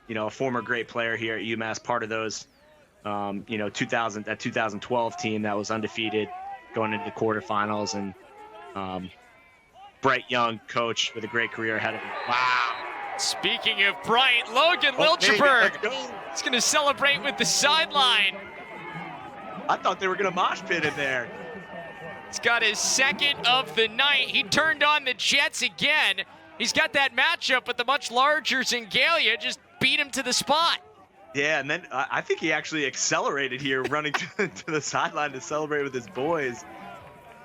a former great player here at UMass, part of those, 2012 team that was undefeated going into the quarterfinals, and bright young coach with a great career ahead of him. Wow. Speaking of bright, Logan Hey, Liljeberg let's go. is going to celebrate with the sideline. I thought they were going to mosh pit in there. He's got his second of the night. He turned on the Jets again. He's got that matchup with the much larger Zingalia, just beat him to the spot. Yeah, and then I think he actually accelerated here, running to the sideline to celebrate with his boys.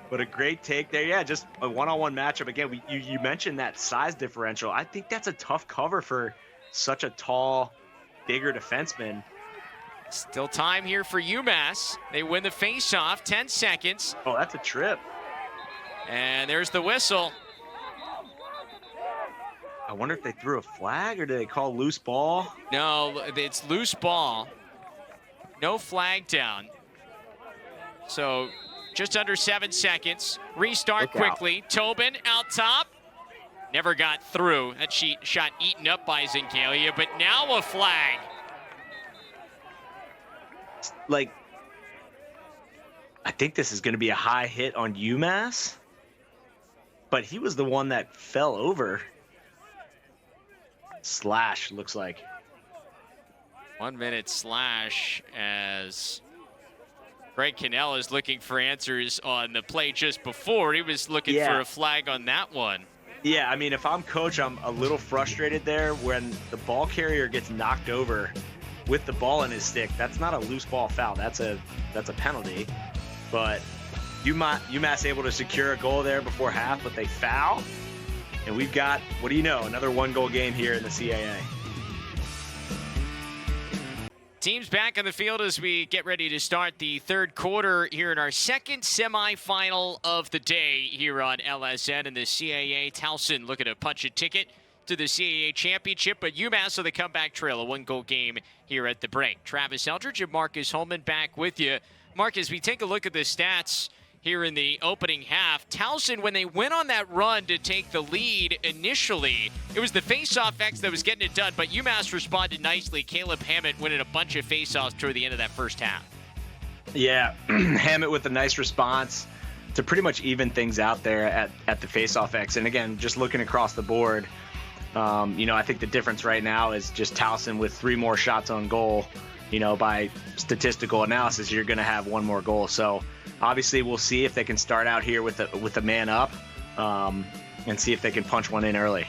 But a great take there. Yeah, just a one-on-one matchup. Again, you mentioned that size differential. I think that's a tough cover for such a tall, bigger defenseman. Still time here for UMass. They win the face-off, 10 seconds. Oh, that's a trip. And there's the whistle. I wonder if they threw a flag or did they call loose ball? No, it's loose ball. No flag down. So just under 7 seconds. Restart quickly. Tobin out top. Never got through. That shot eaten up by Zingalia, but now a flag. Like, I think this is going to be a high hit on UMass, but he was the one that fell over. Slash, looks like. 1 minute slash as Greg Cannell is looking for answers on the play just before. He was looking for a flag on that one. Yeah, I mean, if I'm coach, I'm a little frustrated there when the ball carrier gets knocked over with the ball in his stick. That's not a loose ball foul. That's a penalty. But UMass able to secure a goal there before half, but they foul. And we've got, what do you know, another one-goal game here in the CAA. Teams back on the field as we get ready to start the third quarter here in our second semifinal of the day here on LSN in the CAA. Towson looking to punch a ticket to the CAA championship, but UMass on the comeback trail, a one-goal game here at the break. Travis Eldridge and Marcus Holman back with you. Marcus, we take a look at the stats here in the opening half. Towson, when they went on that run to take the lead initially, it was the face-off X that was getting it done, but UMass responded nicely. Caleb Hammett winning a bunch of face-offs toward the end of that first half. Yeah, Hammett with a nice response to pretty much even things out there at the face-off X. And again, just looking across the board, I think the difference right now is just Towson with 3 more shots on goal. By statistical analysis, you're going to have 1 more goal. So obviously we'll see if they can start out here with a man up and see if they can punch one in early.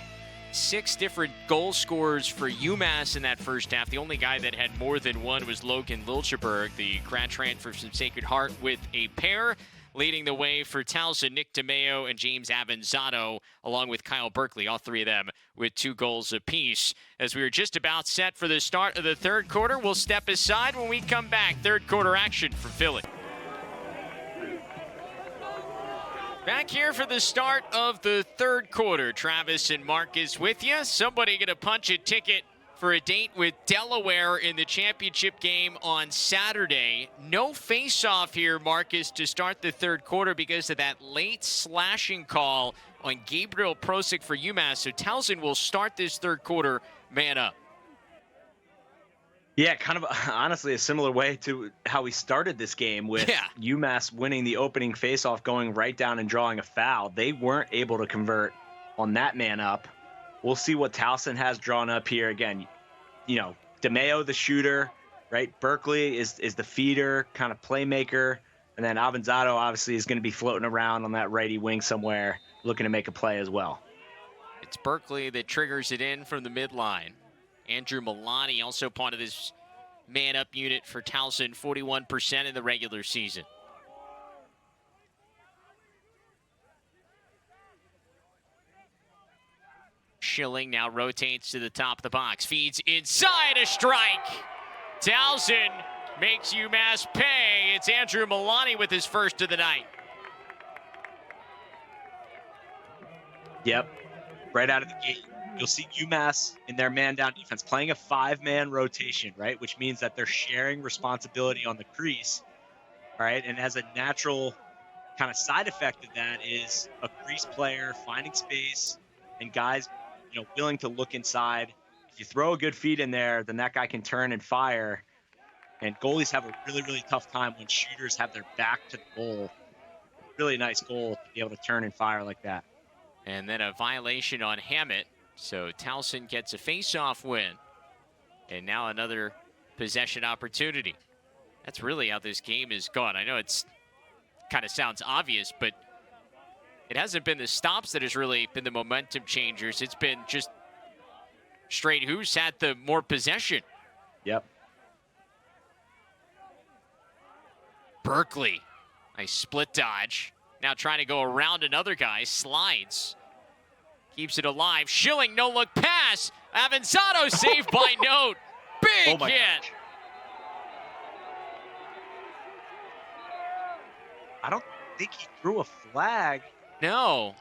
6 different goal scorers for UMass in that first half. The only guy that had more than one was Logan Liljeberg, the grad transfer from Sacred Heart, with a pair. Leading the way for Towson, Nick DeMeo and James Avanzato, along with Kyle Berkeley, all 3 of them with 2 goals apiece. As we are just about set for the start of the third quarter, we'll step aside when we come back. Third quarter action for Philly. Back here for the start of the third quarter. Travis and Marcus with you. Somebody going to punch a ticket for a date with Delaware in the championship game on Saturday. No face-off here, Marcus, to start the third quarter because of that late slashing call on Gabriel Prosick for UMass. So Towson will start this third quarter man up. Yeah, kind of honestly a similar way to how we started this game with UMass winning the opening face-off, going right down and drawing a foul. They weren't able to convert on that man up. We'll see what Towson has drawn up here. Again, DeMeo, the shooter, right? Berkeley is the feeder, kind of playmaker. And then Avanzato obviously is going to be floating around on that righty wing somewhere, looking to make a play as well. It's Berkeley that triggers it in from the midline. Andrew Milani also part of this man-up unit for Towson, 41% in the regular season. Schilling now rotates to the top of the box, feeds inside, a strike. Towson makes UMass pay. It's Andrew Milani with his first of the night. Yep, right out of the gate. You'll see UMass in their man-down defense playing a 5-man rotation, right? Which means that they're sharing responsibility on the crease, right? And as a natural kind of side effect of that is a crease player finding space and guys, willing to look inside. If you throw a good feed in there, then that guy can turn and fire. And goalies have a really, really tough time when shooters have their back to the goal. Really nice goal to be able to turn and fire like that. And then a violation on Hammett. So Towson gets a face-off win. And now another possession opportunity. That's really how this game is gone. I know it's kind of sounds obvious, but it hasn't been the stops that has really been the momentum changers. It's been just straight who's had the more possession. Yep. Berkeley, nice split dodge. Now trying to go around another guy, slides. Keeps it alive. Schilling, no look pass. Avanzado saved by Note. Big hit. Gosh. I don't think he threw a flag. No.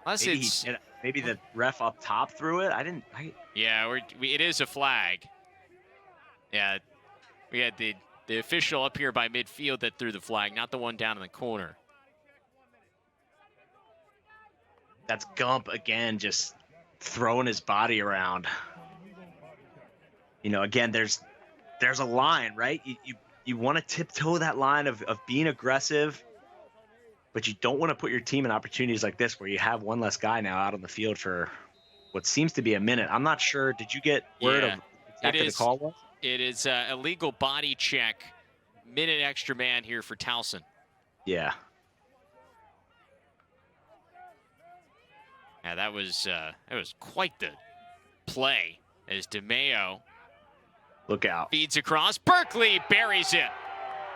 Unless Maybe the ref up top threw it. Yeah, it is a flag. Yeah, we had the official up here by midfield that threw the flag, not the one down in the corner. That's Gump again, just throwing his body around. You know, again, there's a line, right? You want to tiptoe that line of being aggressive, but you don't want to put your team in opportunities like this where you have one less guy now out on the field for what seems to be a minute. I'm not sure. Did you get word of exactly the call was? It is a legal body check. Minute extra man here for Towson. Yeah. Yeah, that was quite the play as DeMeo Look out. feeds across. Berkeley buries it.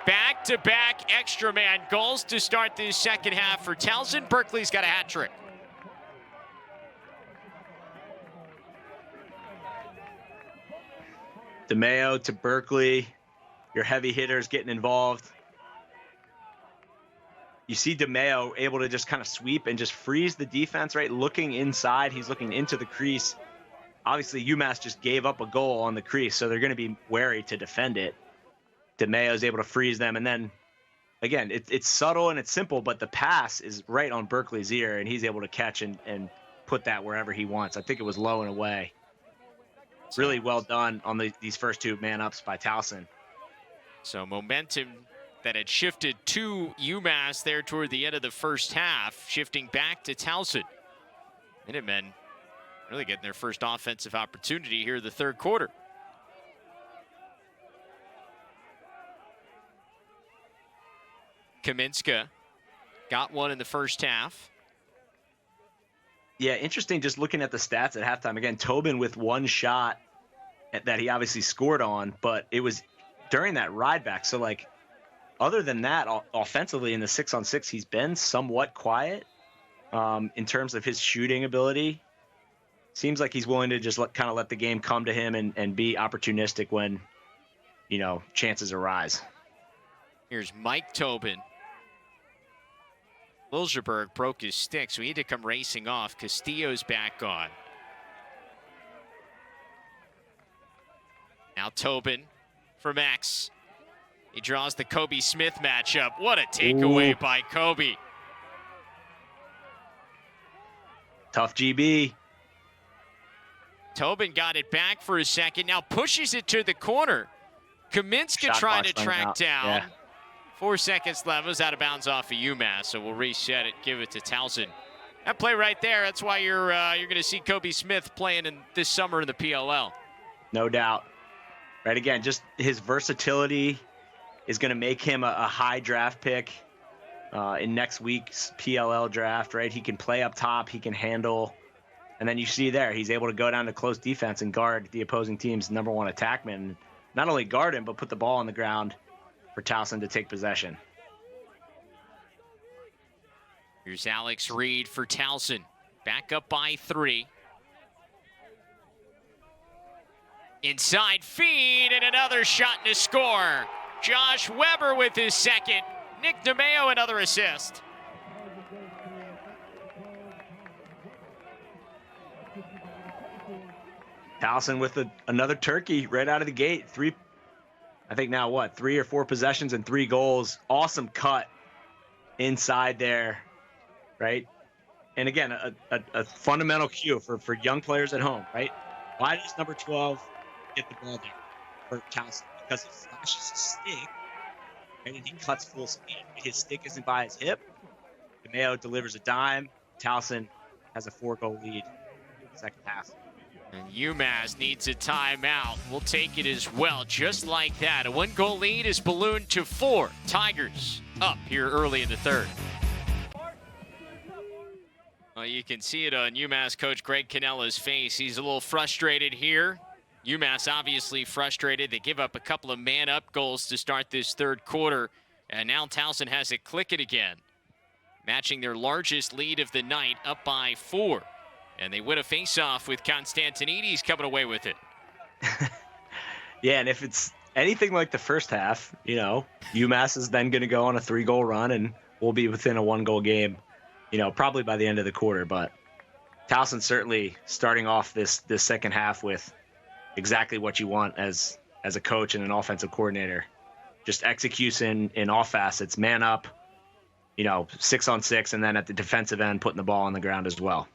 Back-to-back extra man goals to start this second half for Towson. Berkeley's got a hat trick. DeMeo to Berkeley. Your heavy hitters getting involved. You see DeMeo able to just kind of sweep and just freeze the defense, right? Looking inside, he's looking into the crease. Obviously, UMass just gave up a goal on the crease, so they're going to be wary to defend it. DeMeo is able to freeze them, and then, again, it's subtle and it's simple, but the pass is right on Berkeley's ear, and he's able to catch and put that wherever he wants. I think it was low and away. Really well done on these first two man-ups by Towson. So momentum that had shifted to UMass there toward the end of the first half, shifting back to Towson. Minutemen really getting their first offensive opportunity here in the third quarter. Kaminska got one in the first half. Yeah, interesting just looking at the stats at halftime. Again, Tobin with one shot that he obviously scored on, but it was during that ride back. So, like, other than that, offensively in the 6-on-6, he's been somewhat quiet in terms of his shooting ability. Seems like he's willing to just kind of let the game come to him and be opportunistic when, chances arise. Here's Mike Tobin. Liljeburg broke his stick, so he had to come racing off. Castillo's back on. Now Tobin for Max. He draws the Kobe Smith matchup. What a takeaway by Kobe. Tough GB. Tobin got it back for a second. Now pushes it to the corner. Kaminska trying to track down. Yeah. 4 seconds left. It was out of bounds off of UMass, so we'll reset it, give it to Towson. That play right there, that's why you're going to see Kobe Smith playing this summer in the PLL. No doubt. Right, again, just his versatility is going to make him a high draft pick in next week's PLL draft, right? He can play up top, he can handle, and then you see there, he's able to go down to close defense and guard the opposing team's number one attackman. Not only guard him, but put the ball on the ground for Towson to take possession. Here's Alex Reed for Towson. Back up by 3. Inside feed and another shot to score. Josh Weber with his second. Nick DeMeo another assist. Towson with another turkey right out of the gate. I think now 3 or 4 possessions and 3 goals. Awesome cut inside there, right? And again, a fundamental cue for young players at home, right? Why does number 12 get the ball there for Towson? Because he flashes his stick, right, and he cuts full speed. His stick isn't by his hip. DeMeo delivers a dime. Towson has a 4-goal lead second half. And UMass needs a timeout. We'll take it as well, just like that. A 1-goal lead is ballooned to 4. Tigers up here early in the third. Well, you can see it on UMass coach Greg Canella's face. He's a little frustrated here. UMass obviously frustrated. They give up a couple of man-up goals to start this third quarter, and now Towson has it clicking again, matching their largest lead of the night, up by 4. And they win a face-off with Constantinides coming away with it. Yeah, and if it's anything like the first half, UMass is then going to go on a 3-goal run, and we'll be within a 1-goal game, probably by the end of the quarter. But Towson certainly starting off this second half with exactly what you want as a coach and an offensive coordinator. Just execution in all facets, man up, 6-on-6, and then at the defensive end, putting the ball on the ground as well.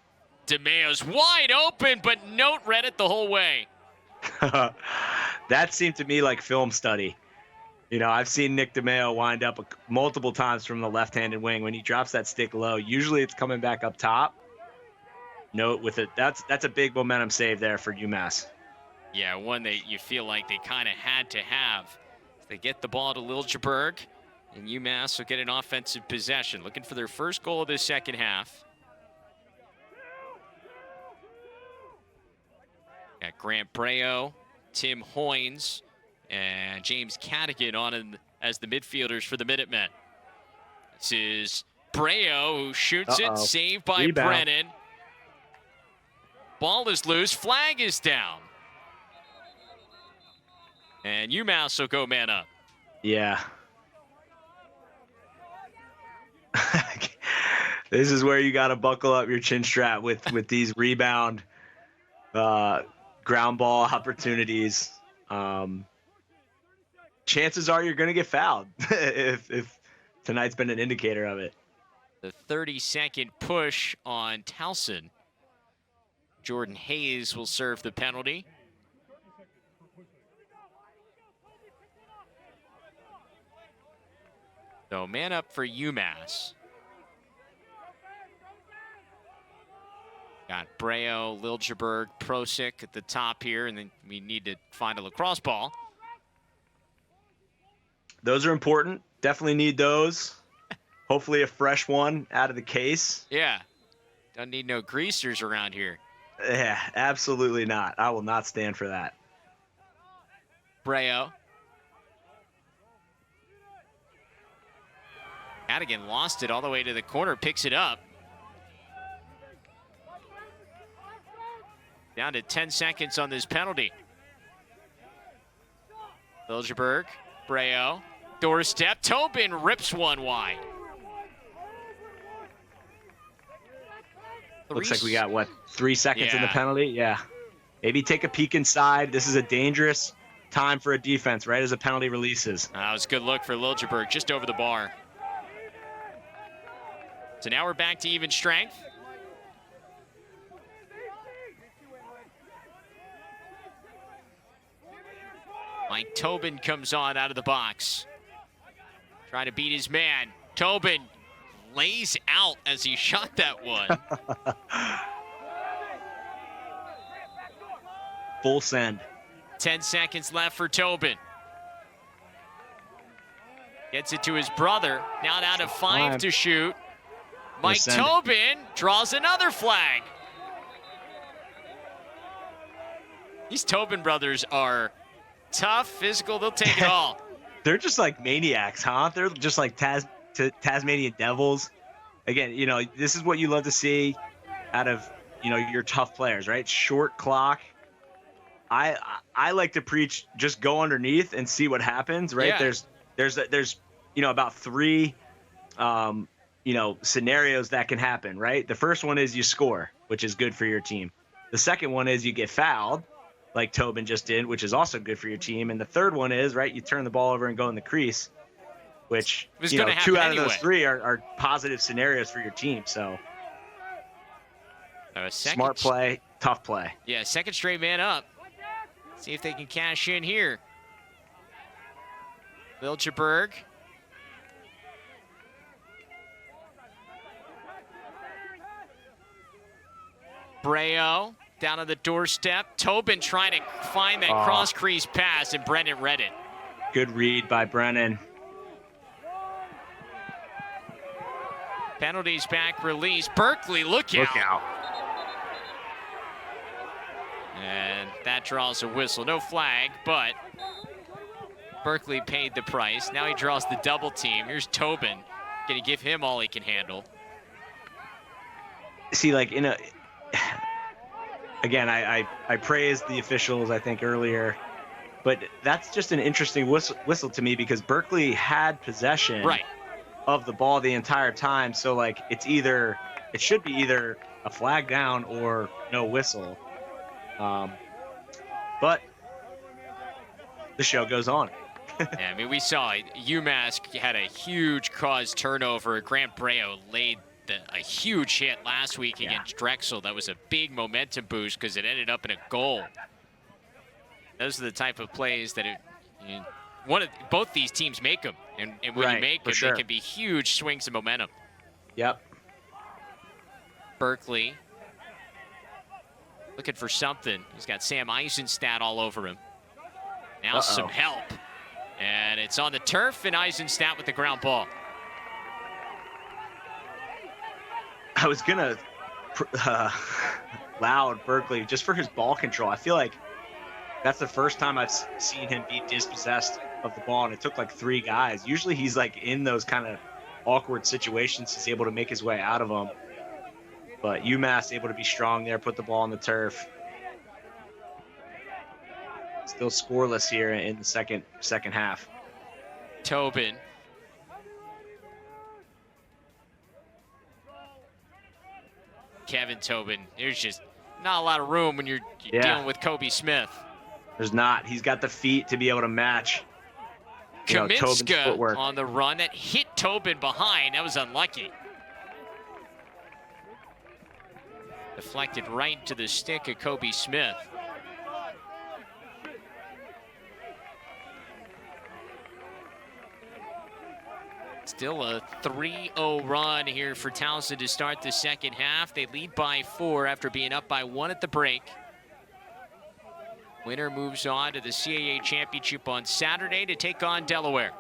DeMeo's wide open, but Note read it the whole way. That seemed to me like film study. I've seen Nick DeMeo wind up multiple times from the left-handed wing. When he drops that stick low, usually it's coming back up top. Note with it. That's a big momentum save there for UMass. Yeah, one that you feel like they kind of had to have. They get the ball to Liljeburg, and UMass will get an offensive possession. Looking for their first goal of the second half. Got Grant Breo, Tim Hoynes, and James Cadigan on as the midfielders for the Minutemen. This is Breo who shoots it, saved by Rebound. Brennan. Ball is loose, flag is down. And UMass will go man up. Yeah. This is where you got to buckle up your chin strap with these rebound ground ball opportunities. Chances are you're going to get fouled if tonight's been an indicator of it. The 30-second push on Towson. Jordan Hayes will serve the penalty. So man up for UMass. Got Breo, Liljeburg, Prosick at the top here, and then we need to find a lacrosse ball. Those are important. Definitely need those. Hopefully a fresh one out of the case. Yeah. Don't need no greasers around here. Yeah, absolutely not. I will not stand for that. Breo. Cadigan lost it all the way to the corner, picks it up. Down to 10 seconds on this penalty. Liljeburg, Breo, doorstep. Tobin rips one wide. Looks like we got, 3 seconds in the penalty? Yeah. Maybe take a peek inside. This is a dangerous time for a defense, right as a penalty releases. That was a good look for Liljeburg, just over the bar. So now we're back to even strength. Mike Tobin comes on out of the box. Trying to beat his man. Tobin lays out as he shot that one. Full send. 10 seconds left for Tobin. Gets it to his brother. Now down to 5 to shoot. Mike Tobin draws another flag. These Tobin brothers are tough, physical, they'll take it all. They're just like maniacs, huh? They're just like Tasmanian devils. Again, this is what you love to see out of, your tough players, right? Short clock. I like to preach just go underneath and see what happens, right? Yeah. There's about 3 scenarios that can happen, right? The first one is you score, which is good for your team. The second one is you get fouled, like Tobin just did, which is also good for your team. And the third one is, right, you turn the ball over and go in the crease, which, 2 out of those 3 are positive scenarios for your team. So smart play, tough play. Yeah, second straight man up. See if they can cash in here. Liljeburg. Breo down on the doorstep. Tobin trying to find that cross crease pass, and Brennan read it. Good read by Brennan. Penalties back release. Berkeley, look out. And that draws a whistle. No flag, but Berkeley paid the price. Now he draws the double team. Here's Tobin. Going to give him all he can handle. See, like, again, I praised the officials, I think, earlier. But that's just an interesting whistle to me because Berkeley had possession of the ball the entire time. So, like, it should be either a flag down or no whistle. But the show goes on. Yeah, I mean, we saw it. UMass had a huge caused turnover. Grant Breo laid a huge hit last week against Drexel. That was a big momentum boost because it ended up in a goal. Those are the type of plays that both these teams make them. And when you make them, they can be huge swings of momentum. Yep. Berkeley looking for something. He's got Sam Eisenstadt all over him. Now some help. And it's on the turf, and Eisenstadt with the ground ball. I was going to loud Berkeley just for his ball control. I feel like that's the first time I've seen him be dispossessed of the ball, and it took like 3 guys. Usually he's like in those kind of awkward situations. He's able to make his way out of them. But UMass able to be strong there, put the ball on the turf. Still scoreless here in the second half. Tobin. Kevin Tobin. There's just not a lot of room when you're dealing with Kobe Smith. There's not. He's got the feet to be able to match Kaminska on the run. That hit Tobin behind. That was unlucky. Deflected right to the stick of Kobe Smith. Still a 3-0 run here for Towson to start the second half. They lead by 4 after being up by 1 at the break. Winner moves on to the CAA championship on Saturday to take on Delaware.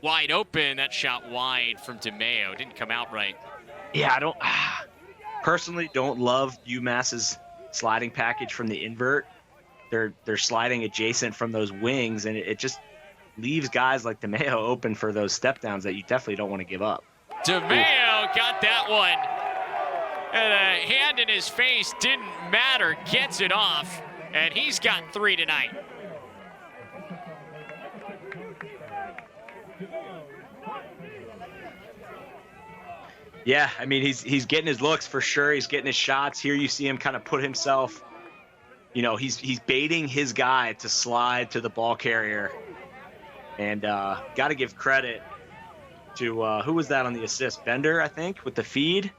Wide open, that shot wide from DeMeo. Didn't come out right. Yeah, personally don't love UMass's sliding package from the invert. They're sliding adjacent from those wings, and it just leaves guys like DeMeo open for those step downs that you definitely don't want to give up. DeMeo got that one. And a hand in his face didn't matter. Gets it off, and he's got 3 tonight. Yeah, I mean, he's getting his looks for sure. He's getting his shots. Here you see him kind of put himself, he's baiting his guy to slide to the ball carrier. And got to give credit to, who was that on the assist? Bender, I think, with the feed.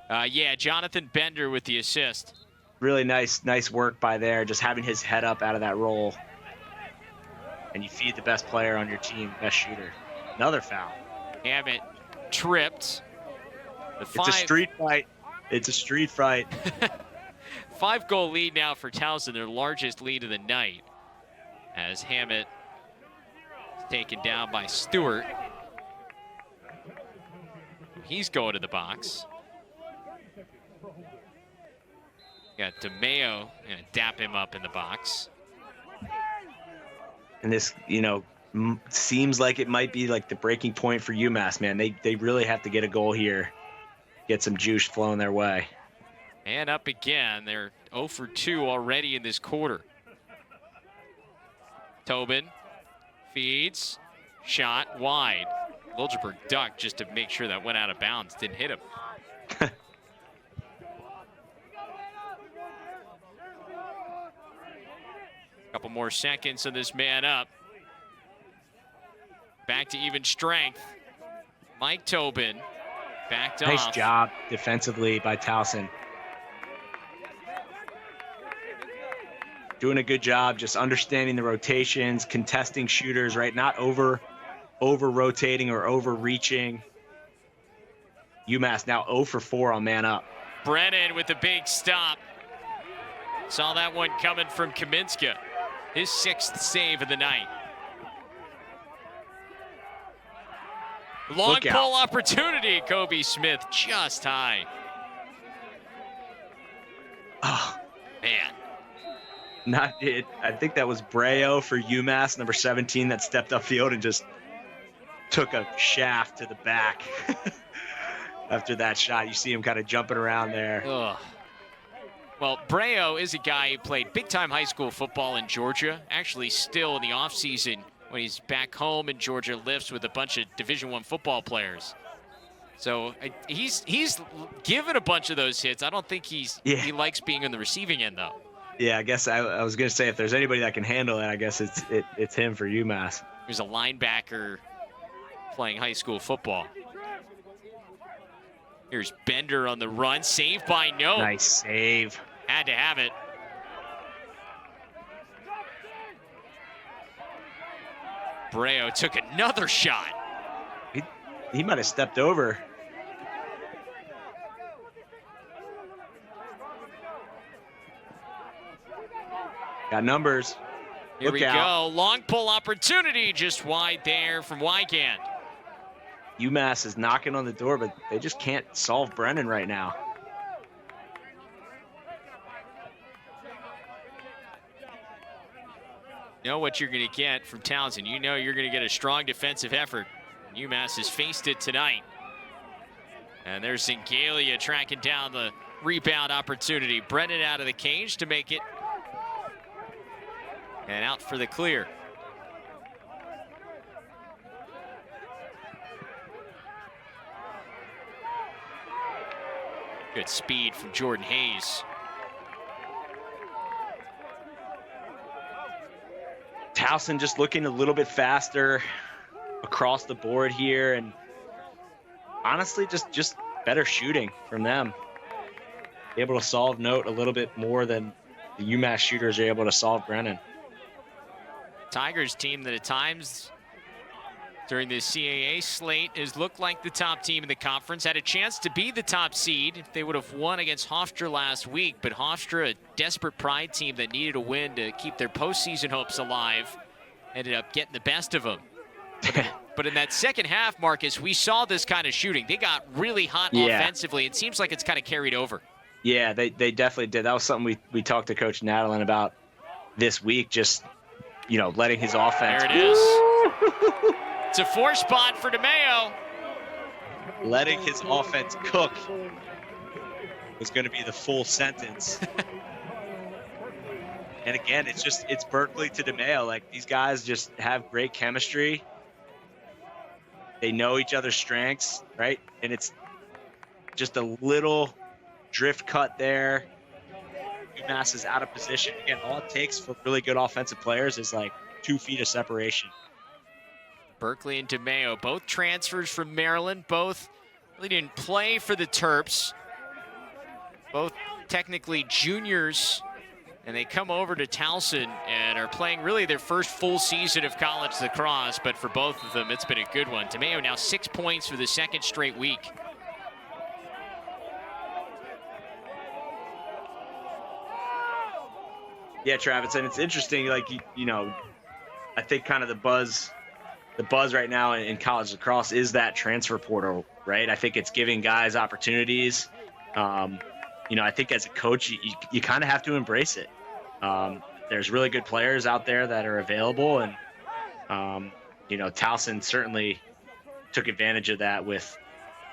Yeah, Jonathan Bender with the assist. Really nice work by there, just having his head up out of that roll. And you feed the best player on your team, best shooter. Another foul. Hammett tripped. It's a street fight. It's a street fight. 5-goal lead now for Towson, their largest lead of the night. As Hammett is taken down by Stewart. He's going to the box. Got DeMeo gonna dap him up in the box. And this, seems like it might be like the breaking point for UMass, man. They really have to get a goal here. Get some juice flowing their way. And up again. They're 0 for 2 already in this quarter. Tobin feeds. Shot wide. Liljeburg ducked just to make sure that went out of bounds. Didn't hit him. Couple more seconds of this man up. Back to even strength. Mike Tobin backed off. Nice job defensively by Towson. Doing a good job just understanding the rotations, contesting shooters, right? Not over rotating or overreaching. UMass now 0 for 4 on man up. Brennan with a big stop. Saw that one coming from Kaminska. His 6th save of the night. Long pull opportunity. Kobe Smith just high. Oh, man. Not it. I think that was Breo for UMass, number 17, that stepped upfield and just took a shaft to the back. After that shot, you see him kind of jumping around there. Ugh. Well, Breo is a guy who played big-time high school football in Georgia. Actually, still in the offseason, when he's back home in Georgia, lifts with a bunch of Division I football players. So he's given a bunch of those hits. I don't think he likes being on the receiving end, though. Yeah, I guess I was going to say, if there's anybody that can handle it, I guess it's him for UMass. He's a linebacker playing high school football. Here's Bender on the run. Saved by Note. Nice save. Had to have it. Breo took another shot. He might have stepped over. Got numbers. Here we go. Long pull opportunity just wide there from Wygant. UMass is knocking on the door, but they just can't solve Brennan right now. You know what you're going to get from Towson. You know you're going to get a strong defensive effort. UMass has faced it tonight. And there's Zingalia tracking down the rebound opportunity. Brennan out of the cage to make it. And out for the clear. Good speed from Jordan Hayes. Towson just looking a little bit faster across the board here, and honestly just better shooting from them. Able to solve Note a little bit more than the UMass shooters are able to solve Brennan. Tigers team that at times during the CAA slate has looked like the top team in the conference. Had a chance to be the top seed if they would have won against Hofstra last week, but Hofstra, a desperate Pride team that needed a win to keep their postseason hopes alive, ended up getting the best of them. But in that second half, Marcus, we saw this kind of shooting. They got really hot offensively. It seems like it's kind of carried over. Yeah, they definitely did. That was something we talked to Coach Nadalin about this week, just, letting his offense. There it is. It's a 4-spot for DeMeo. Letting his offense cook was going to be the full sentence. And again, it's Berkeley to DeMeo. Like, these guys just have great chemistry. They know each other's strengths, right? And it's just a little drift cut there. UMass is out of position. Again, all it takes for really good offensive players is like 2 feet of separation. Berkeley and DeMeo, both transfers from Maryland, both really didn't play for the Terps. Both technically juniors, and they come over to Towson and are playing really their first full season of college lacrosse, but for both of them, it's been a good one. DeMeo now 6 points for the second straight week. Yeah, Travis, and it's interesting, like, I think kind of the buzz right now in college lacrosse is that transfer portal, right? I think it's giving guys opportunities. I think as a coach, you kind of have to embrace it. There's really good players out there that are available, and Towson certainly took advantage of that with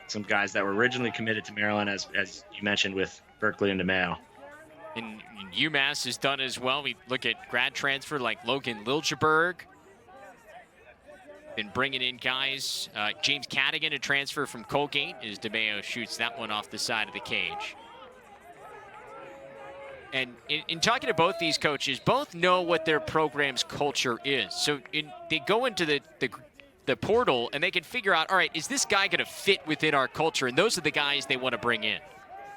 some guys that were originally committed to Maryland, as you mentioned, with Berkeley and DeMeo. And UMass has done as well. We look at grad transfer like Logan Liljeberg. Been bringing in guys. James Cadigan, a transfer from Colgate, as DeMeo shoots that one off the side of the cage. And in talking to both these coaches, both know what their program's culture is. So they go into the portal and they can figure out, all right, is this guy going to fit within our culture? And those are the guys they want to bring in.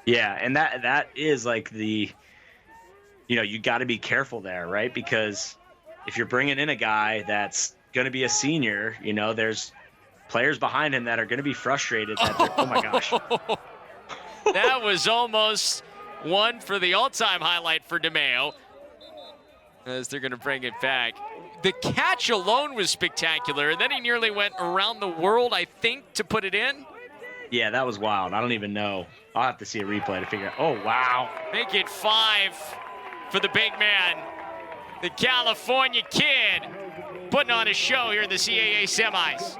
Yeah, and that is like you got to be careful there, right? Because if you're bringing in a guy that's going to be a senior, there's players behind him that are going to be frustrated. That oh my gosh. That was almost one for the all-time highlight for DeMeo, as they're going to bring it back. The catch alone was spectacular, and then he nearly went around the world, I think, to put it in. Yeah, that was wild. I don't even know. I'll have to see a replay to figure out. Oh, wow. Make it 5 for the big man, the California kid, putting on a show here in the CAA semis.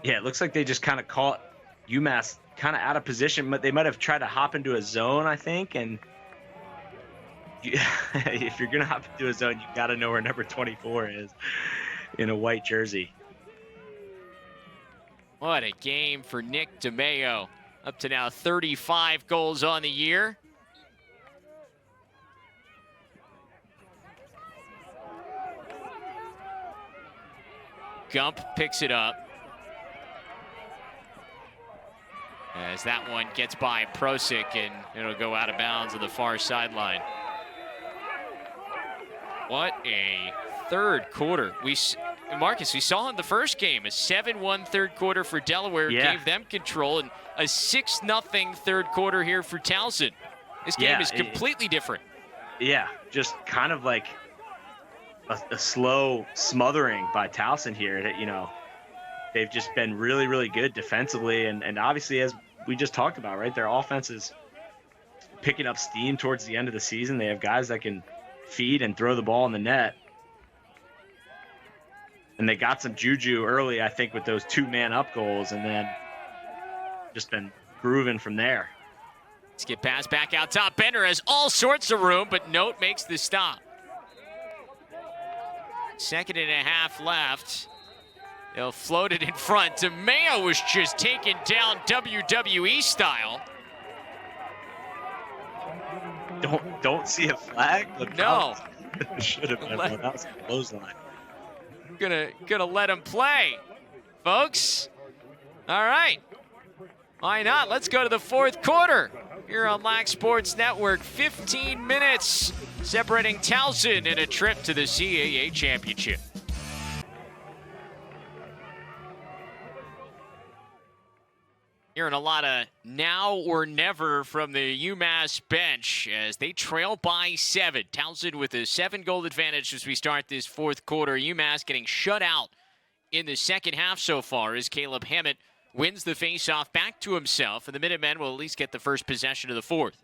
Yeah, it looks like they just kind of caught UMass kind of out of position, but they might have tried to hop into a zone, I think. And if you're going to hop into a zone, you got to know where number 24 is in a white jersey. What a game for Nick DeMeo. Up to now 35 goals on the year. Gump picks it up. As that one gets by Prosick, and it'll go out of bounds on the far sideline. What a third quarter. Marcus, we saw in the first game, a 7-1 third quarter for Delaware gave them control, and a 6-0 third quarter here for Towson. This game is completely different. Yeah, just kind of like a slow smothering by Towson here. You know, they've just been really, really good defensively, and obviously, as we just talked about, right, their offense is picking up steam towards the end of the season. They have guys that can feed and throw the ball in the net. And they got some juju early, I think, with those 2-man up goals, and then just been grooving from there. Let's get pass back out top. Bender has all sorts of room, but Note makes the stop. 2.5 left. They'll float it in front. DeMeo was just taken down WWE style. Don't see a flag? No. Should have been. That was a clothesline. Gonna let him play, folks. All right. Why not? Let's go to the fourth quarter here on Lax Sports Network. 15 minutes separating Towson in a trip to the CAA championship. Hearing a lot of now or never from the UMass bench as they trail by 7. Towson with a 7-goal advantage as we start this fourth quarter. UMass getting shut out in the second half so far as Caleb Hammett wins the faceoff back to himself, and the Minutemen will at least get the first possession of the fourth.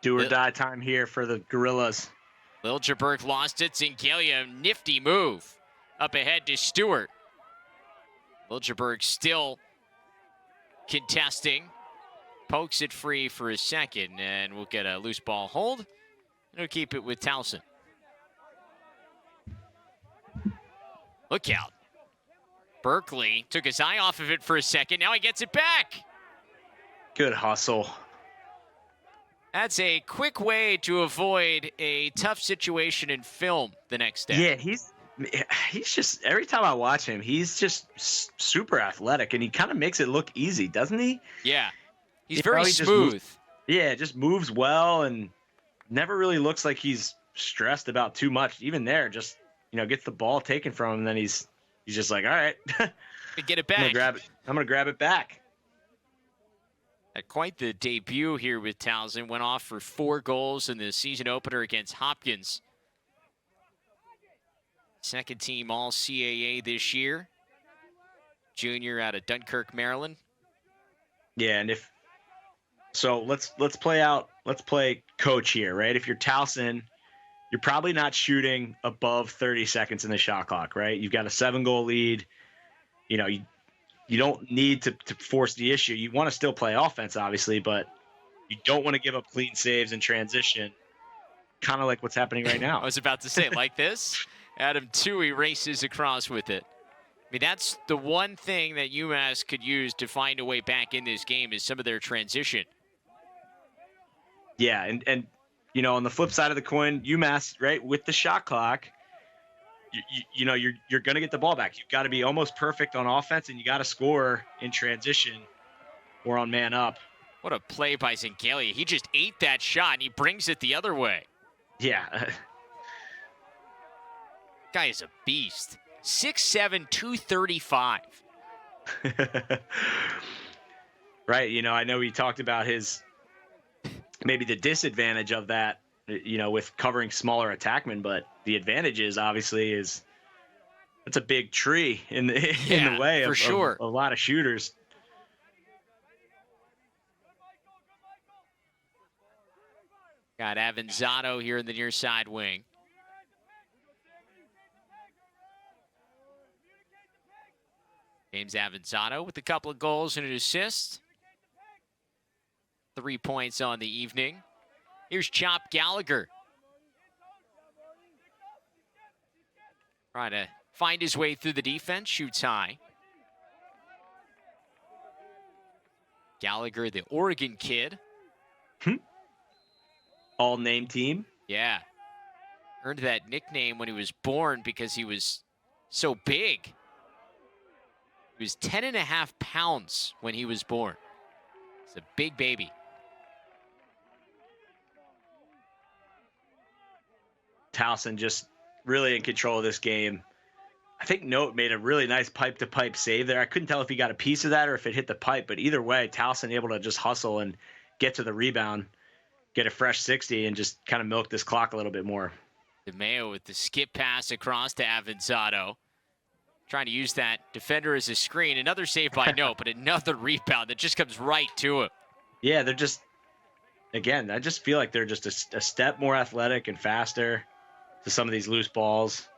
Do or die time here for the Gorillas. Liljeburg lost it. Zingalia, nifty move. Up ahead to Stewart. Liljeburg still contesting. Pokes it free for a second, and we'll get a loose ball hold. And we'll keep it with Towson. Look out. Berkeley took his eye off of it for a second. Now he gets it back. Good hustle. That's a quick way to avoid a tough situation in film the next day. Yeah, he's just, every time I watch him, he's just super athletic, and he kind of makes it look easy, doesn't he? Yeah. He's very smooth. Just moves well and never really looks like he's stressed about too much. Even there, just, gets the ball taken from him, and then he's just like, all right. Get it back. I'm going to grab it back. Had quite the debut here with Towson. Went off for 4 goals in the season opener against Hopkins. Second team all CAA this year. Junior out of Dunkirk, Maryland. Yeah, and let's play coach here, right? If you're Towson, you're probably not shooting above 30 seconds in the shot clock, right? You've got a 7-goal lead. You don't need to force the issue. You want to still play offense, obviously, but you don't want to give up clean saves in transition, kind of like what's happening right now. I was about to say, like this. Adam Toohey races across with it. I mean, that's the one thing that UMass could use to find a way back in this game is some of their transition. Yeah, and on the flip side of the coin, UMass, right, with the shot clock, you're going to get the ball back. You've got to be almost perfect on offense, and you got to score in transition or on man up. What a play by Zingo. He just ate that shot, and he brings it the other way. Yeah. Guy is a beast. 6'7", 235. Right. I know he talked about maybe the disadvantage of that, with covering smaller attackmen, but the advantage is obviously it's a big tree in the way for of, sure. of a lot of shooters. Got Avanzato here in the near side wing. James Avanzato with a couple of goals and an assist. 3 points on the evening. Here's Chop Gallagher. Trying to find his way through the defense, shoots high. Gallagher, the Oregon kid. All name team. Yeah. Earned that nickname when he was born because he was so big. He was 10.5 pounds when he was born. It's a big baby. Towson just really in control of this game. I think Note made a really nice pipe-to-pipe save there. I couldn't tell if he got a piece of that or if it hit the pipe, but either way, Towson able to just hustle and get to the rebound, get a fresh 60, and just kind of milk this clock a little bit more. DeMeo with the skip pass across to Avanzato. Trying to use that defender as a screen. Another save by Note, but another rebound that just comes right to him. Yeah, they're just, again, I just feel like they're just a step more athletic and faster to some of these loose balls.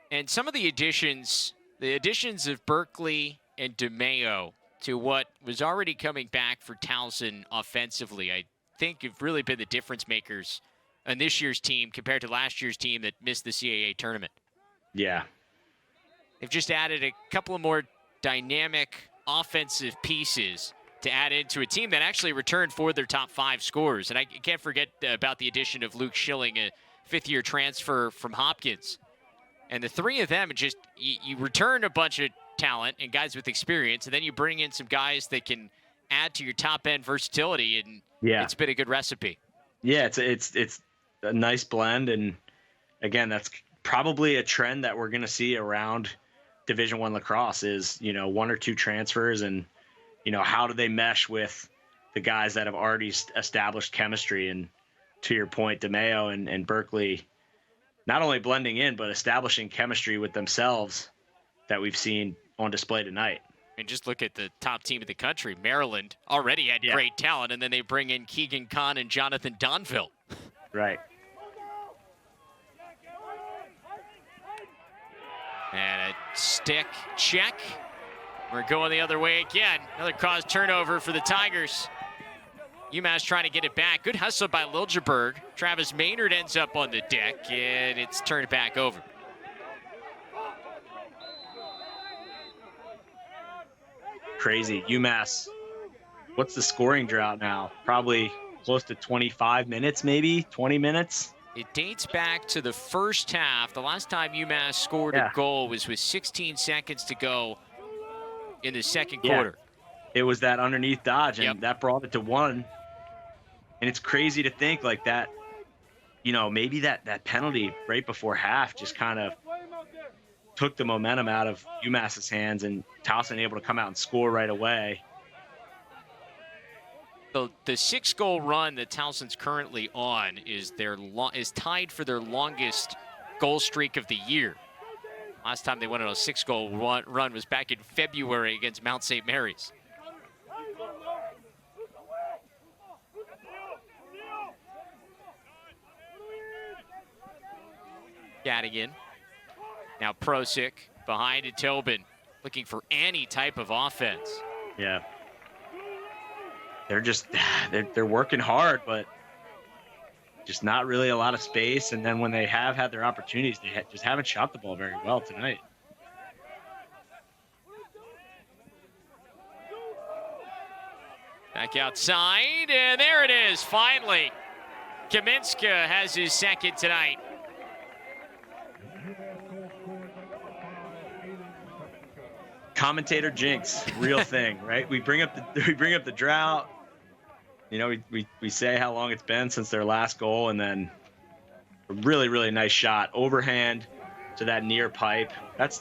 And some of the additions of Berkeley and DeMeo to what was already coming back for Towson offensively, I think have really been the difference makers on this year's team compared to last year's team that missed the CAA tournament. Yeah. They've just added a couple of more dynamic offensive pieces to add into a team that actually returned for their top 5 scorers. And I can't forget about the addition of Luke Schilling, a fifth-year transfer from Hopkins. And the three of them, just you return a bunch of talent and guys with experience, and then you bring in some guys that can add to your top-end versatility, and it's been a good recipe. Yeah, it's a nice blend, and again, that's probably a trend that we're going to see around Division I lacrosse is, 1 or 2 transfers, and, how do they mesh with the guys that have already established chemistry? And to your point, DeMeo and Berkeley, not only blending in, but establishing chemistry with themselves that we've seen on display tonight. And just look at the top team of the country. Maryland already had great talent, and then they bring in Keegan Kahn and Jonathan Donville. Right. And a stick check. We're going the other way again. Another cause turnover for the Tigers. UMass trying to get it back. Good hustle by Liljeburg. Travis Maynard ends up on the deck, and it's turned back over. Crazy. UMass, what's the scoring drought now? Probably close to 25 minutes, maybe 20 minutes. It dates back to the first half. The last time UMass scored a goal was with 16 seconds to go in the second quarter. It was that underneath dodge, and that brought it to 1. And it's crazy to think like that, maybe that penalty right before half just kind of took the momentum out of UMass's hands, and Towson able to come out and score right away. The 6-goal run that Towson's currently on is tied for their longest goal streak of the year. Last time they went on a 6-goal run was back in February against Mount St. Mary's. Gadigan. Now Prosic behind to Tobin, looking for any type of offense. Yeah. They're working hard, but just not really a lot of space. And then when they have had their opportunities, they just haven't shot the ball very well tonight. Back outside, and there it is, finally. Kaminska has his second tonight. Commentator jinx, real thing, right? We bring up the drought. You know, we say how long it's been since their last goal, and then a really, really nice shot overhand to that near pipe. That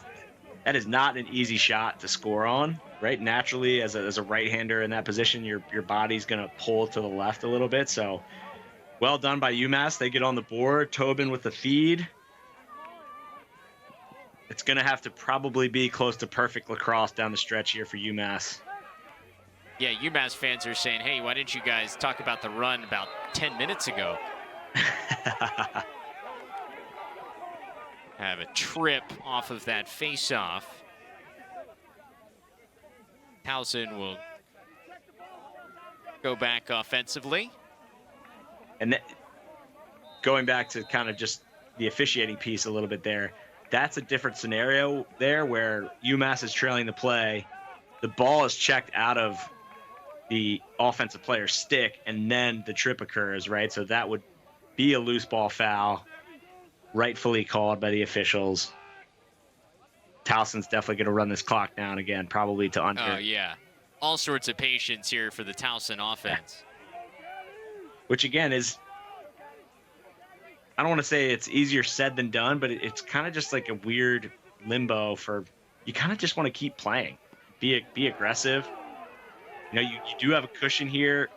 is not an easy shot to score on, right? Naturally, as a right-hander in that position, your body's going to pull to the left a little bit. So well done by UMass. They get on the board. Tobin with the feed. It's going to have to probably be close to perfect lacrosse down the stretch here for UMass. Yeah, UMass fans are saying, hey, why didn't you guys talk about the run about 10 minutes ago? Have a trip off of that face-off. Towson will go back offensively. And going back to kind of just the officiating piece a little bit there, that's a different scenario there where UMass is trailing the play. The ball is checked out of the offensive player's stick, and then the trip occurs, right? So that would be a loose ball foul, rightfully called by the officials. Towson's definitely going to run this clock down again, probably to under. Oh, yeah. All sorts of patience here for the Towson offense. Which, again, is, I don't want to say it's easier said than done, but it's kind of just like a weird limbo for, you kind of just want to keep playing. Be aggressive. You know, you do have a cushion here.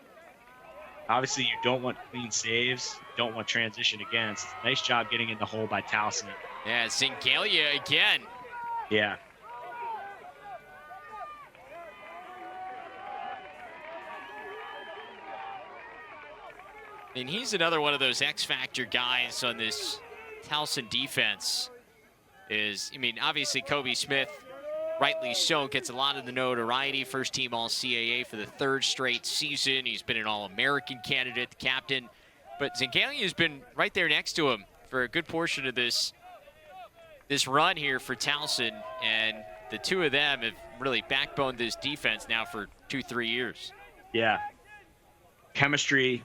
Obviously, you don't want clean saves. You don't want transition against. Nice job getting in the hole by Towson. Yeah, Zingo again. Yeah. And he's another one of those X-factor guys on this Towson defense. Obviously, Kobe Smith, rightly so, gets a lot of the notoriety. First team All-CAA for the third straight season. He's been an All-American candidate, the captain. But Zingo has been right there next to him for a good portion of this run here for Towson. And the two of them have really backboned this defense now for 2-3 years. Yeah. Chemistry,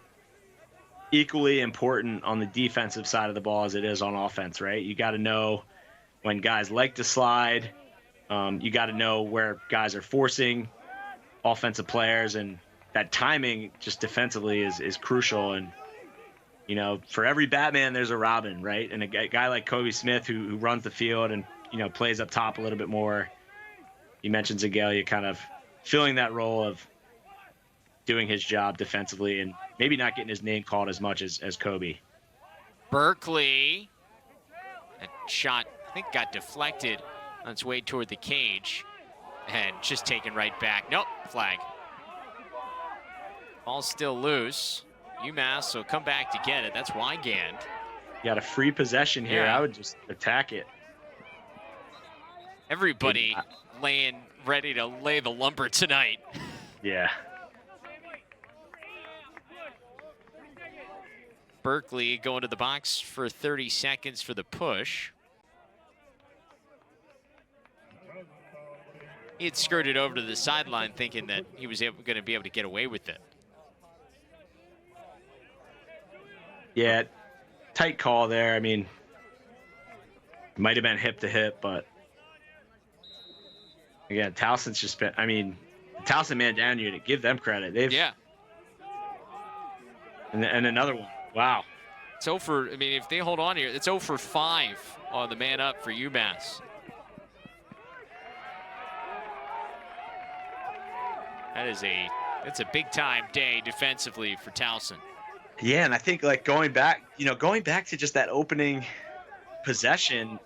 equally important on the defensive side of the ball as it is on offense, right? You got to know when guys like to slide. You got to know where guys are forcing offensive players, and that timing just defensively is crucial. And, you know, for every Batman, there's a Robin, right? And a guy like Kobe Smith who runs the field and, you know, plays up top a little bit more. You mentioned Zingo kind of filling that role of doing his job defensively and maybe not getting his name called as much as Kobe. Berkeley, that shot, I think, got deflected on its way toward the cage and just taken right back. Nope, flag. Ball's still loose. UMass will come back to get it. That's Wygand. You got a free possession here. Yeah. I would just attack it. Everybody laying ready to lay the lumber tonight. Yeah. Berkeley going to the box for 30 seconds for the push. He had skirted over to the sideline thinking that he was going to be able to get away with it. Yeah, tight call there. I mean, it might have been hip to hip, but again, Towson's just been, I mean, the Towson man down unit, give them credit. Yeah. And another one. Wow. It's 0 for, I mean, if they hold on here, it's 0 for 5 on the man up for UMass. It's a big time day defensively for Towson. Yeah, and I think like going back to just that opening possession,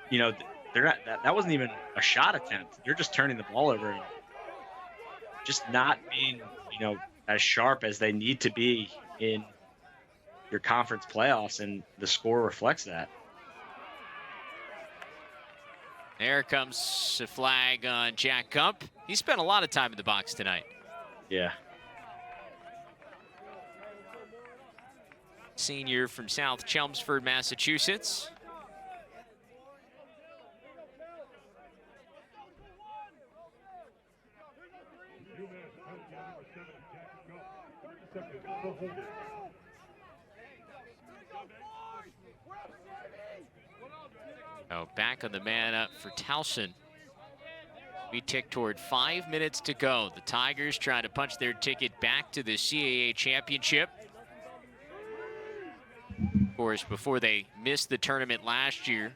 you know, they're not, that wasn't even a shot attempt. They're just turning the ball over and just not being, you know, as sharp as they need to be in your conference playoffs, and the score reflects that. There comes a flag on Jack Gump. He spent a lot of time in the box tonight. Yeah. Senior from South Chelmsford, Massachusetts. Oh, back on the man up for Towson. We tick toward 5 minutes to go. The Tigers trying to punch their ticket back to the CAA championship. Of course, before they missed the tournament last year,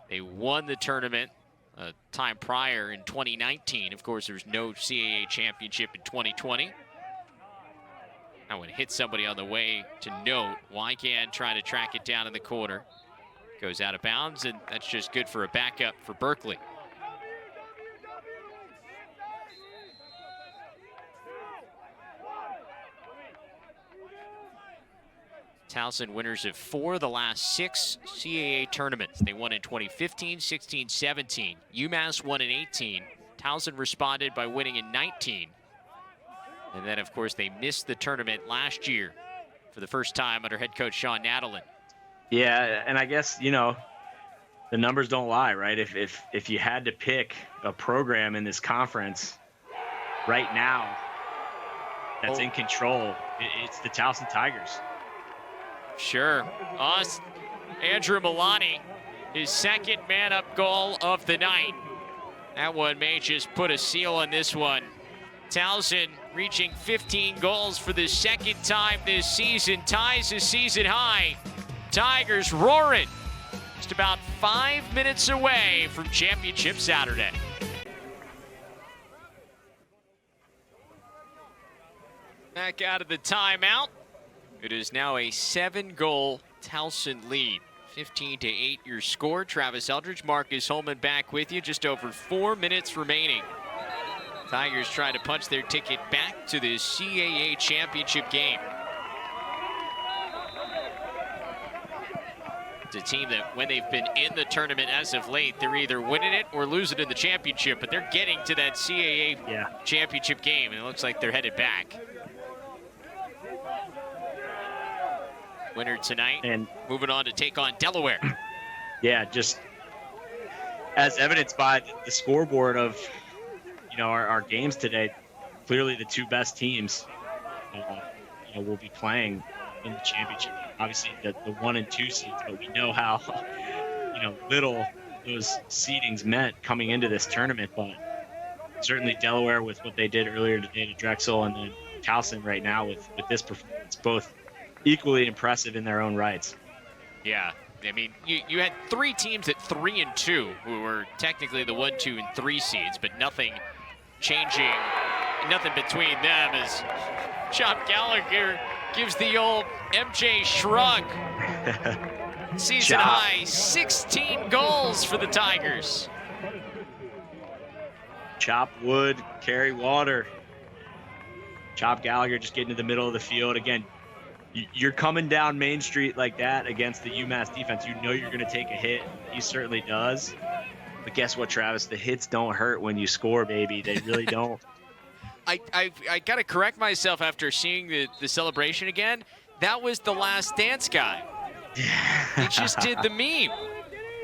they won the tournament a time prior in 2019. Of course, there was no CAA championship in 2020. I would hit somebody on the way to note. Wycan trying to track it down in the corner. Goes out of bounds, and that's just good for a backup for Berkeley. Towson winners of 4 of the last 6 CAA tournaments. They won in 2015, 16, 17. UMass won in 18. Towson responded by winning in 19. And then, of course, they missed the tournament last year for the first time under head coach Sean Nadalin. Yeah, and I guess, you know, the numbers don't lie, right? If you had to pick a program in this conference right now that's in control, it's the Towson Tigers. Sure. Andrew Milani, his second man-up goal of the night. That one may just put a seal on this one. Towson reaching 15 goals for the second time this season, ties the season high. Tigers roaring, just about 5 minutes away from Championship Saturday. Back out of the timeout. It is now a 7-goal Towson lead. 15-8 your score. Travis Eldridge, Marcus Holman back with you. Just over 4 minutes remaining. Tigers trying to punch their ticket back to the CAA championship game. It's a team that when they've been in the tournament as of late, they're either winning it or losing in the championship, but they're getting to that CAA championship game, and it looks like they're headed back. Winner tonight, and moving on to take on Delaware. Yeah, just as evidenced by the scoreboard of, you know, our games today, clearly the two best teams, you know, will be playing in the championship. Obviously, the 1 and 2 seeds, but we know how, you know, little those seedings meant coming into this tournament. But certainly Delaware with what they did earlier today to Drexel, and then Towson right now with this performance, both equally impressive in their own rights. Yeah, I mean, you had 3 teams at 3 and 2 who were technically the 1, 2, and 3 seeds, but nothing changing, nothing between them as Chop Gallagher gives the old MJ shrug. Season high, 16 goals for the Tigers. Chop wood, carry water. Chop Gallagher just getting to the middle of the field. Again, you're coming down Main Street like that against the UMass defense. You know you're going to take a hit. He certainly does. But guess what, Travis? The hits don't hurt when you score, baby. They really don't. I got to correct myself after seeing the celebration again. That was the Last Dance guy. He just did the meme.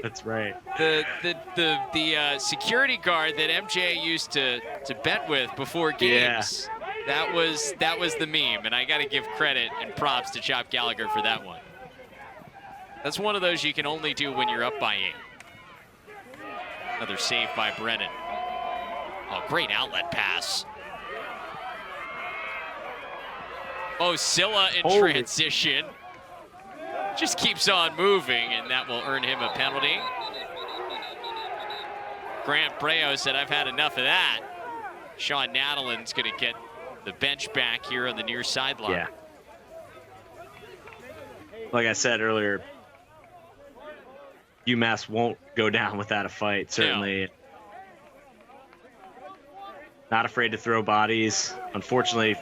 That's right. The security guard that MJ used to bet with before games. Yeah. That was the meme, and I got to give credit and props to Chop Gallagher for that one. That's one of those you can only do when you're up by 8. Another save by Brennan. Oh, great outlet pass. Oh, Silla in transition. Just keeps on moving, and that will earn him a penalty. Grant Breo said, I've had enough of that. Sean Nadalin's going to get the bench back here on the near sideline. Yeah. Like I said earlier, UMass won't go down without a fight, certainly. No. Not afraid to throw bodies. Unfortunately,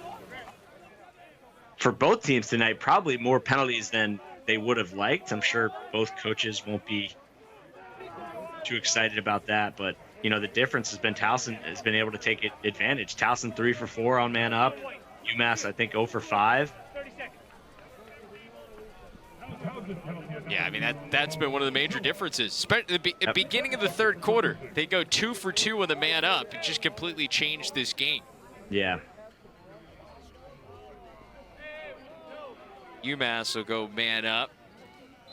for both teams tonight, probably more penalties than they would have liked. I'm sure both coaches won't be too excited about that, but you know, the difference has been Towson has been able to take advantage. Towson 3 for 4 on man up. UMass, I think, 0 for 5. Yeah, I mean, that's been one of the major differences. Especially at the beginning of the third quarter, they go 2 for 2 with a man up. It just completely changed this game. Yeah. UMass will go man up.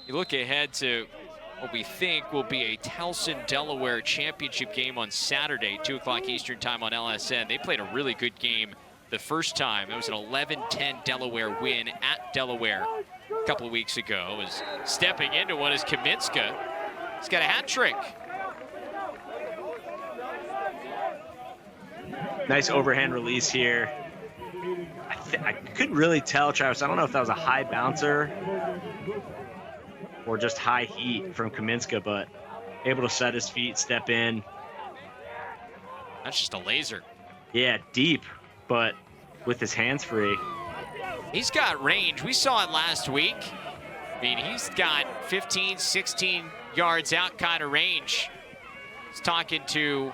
You look ahead to what we think will be a Towson, Delaware championship game on Saturday, 2 o'clock Eastern time on LSN. They played a really good game the first time. It was an 11-10 Delaware win at Delaware a couple of weeks ago. Is stepping into one is Kaminska. He's got a hat trick. Nice overhand release here. I couldn't really tell, Travis. I don't know if that was a high bouncer or just high heat from Kaminska, but able to set his feet, step in. That's just a laser. Yeah, deep, but with his hands free. He's got range. We saw it last week. I mean, he's got 15, 16 yards out kind of range. He's talking to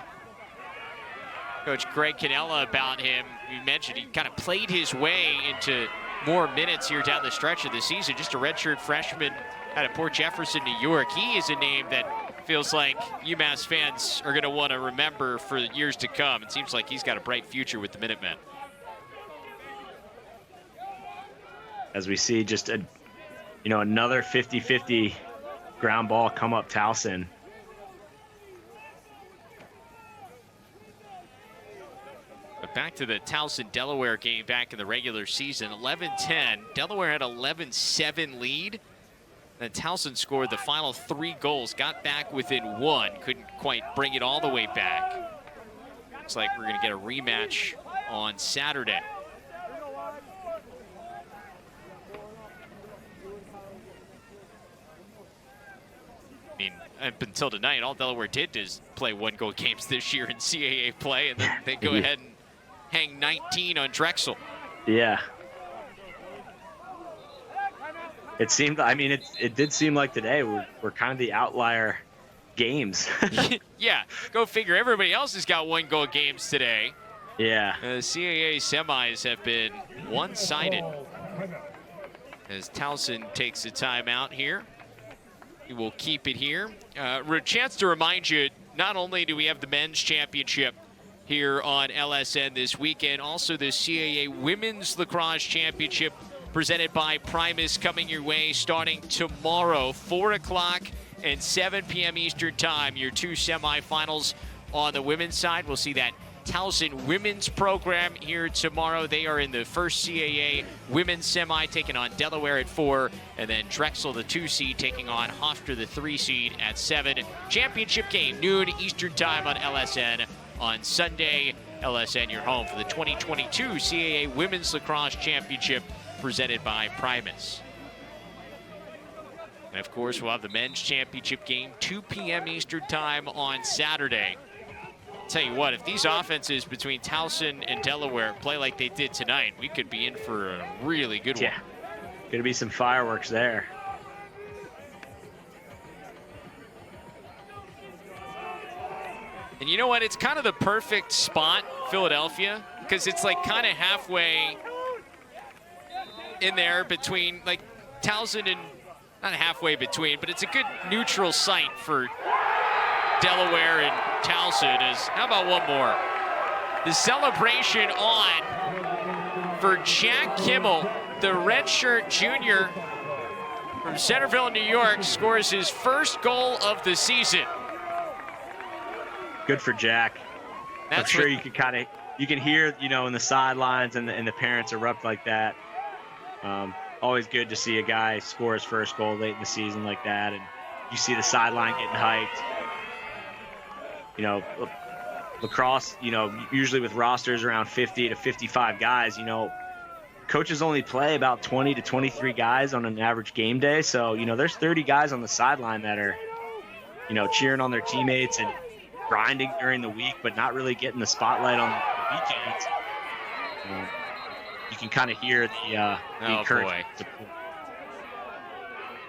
Coach Greg Cannella about him. You mentioned he kind of played his way into more minutes here down the stretch of the season. Just a redshirt freshman out of Port Jefferson, New York. He is a name that feels like UMass fans are going to want to remember for years to come. It seems like he's got a bright future with the Minutemen. As we see just another 50-50 ground ball come up Towson. But back to the Towson-Delaware game back in the regular season, 11-10. Delaware had 11-7 lead. Then Towson scored the final 3 goals, got back within 1, couldn't quite bring it all the way back. Looks like we're going to get a rematch on Saturday. I mean, up until tonight, all Delaware did is play 1-goal games this year in CAA play, and then they go ahead and hang 19 on Drexel. Yeah. It seemed, I mean, it did seem like today we're kind of the outlier games. Yeah, go figure. Everybody else has got 1-goal games today. Yeah. The CAA semis have been one-sided. As Towson takes a timeout here. We will keep it here. A chance to remind you, not only do we have the men's championship here on LSN this weekend, also the CAA Women's Lacrosse Championship presented by Primus coming your way starting tomorrow, 4 o'clock and 7 p.m. Eastern time. Your 2 semifinals on the women's side. We'll see that Towson women's program here tomorrow. They are in the first CAA women's semi, taking on Delaware at 4, and then Drexel, the 2 seed, taking on Hofstra, the 3 seed, at 7. Championship game, noon Eastern time on LSN on Sunday. LSN, your home for the 2022 CAA Women's Lacrosse Championship presented by Primus. And of course, we'll have the men's championship game, 2 p.m. Eastern time on Saturday. Tell you what, if these offenses between Towson and Delaware play like they did tonight, we could be in for a really good one. Yeah, gonna be some fireworks there. And you know what? It's kind of the perfect spot, Philadelphia, because it's like kind of halfway in there between like Towson and, not halfway between, but it's a good neutral site for Delaware and Towson. How about one more? The celebration on for Jack Kimmel, the redshirt junior from Centerville, New York, scores his first goal of the season. Good for Jack. I'm sure you can hear, in the sidelines and the parents erupt like that. Always good to see a guy score his first goal late in the season like that, and you see the sideline getting hyped. Lacrosse, usually with rosters around 50 to 55 guys, coaches only play about 20 to 23 guys on an average game day. So, there's 30 guys on the sideline that are, cheering on their teammates and grinding during the week, but not really getting the spotlight on the weekends. You can kind of hear the encouragement.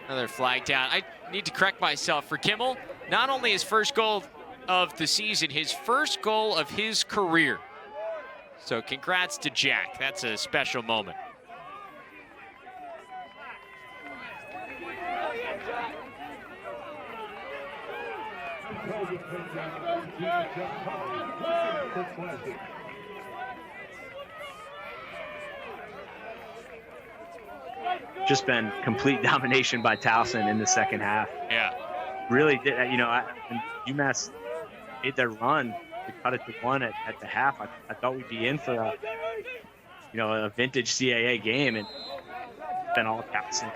Another flag down. I need to correct myself. For Kimmel, not only his first goal of the season, his first goal of his career. So congrats to Jack. That's a special moment. Just been complete domination by Towson in the second half. Yeah. really did. When UMass made their run to cut it to 1 at the half, I thought we'd be in for a vintage CAA game, and it's been all Towson.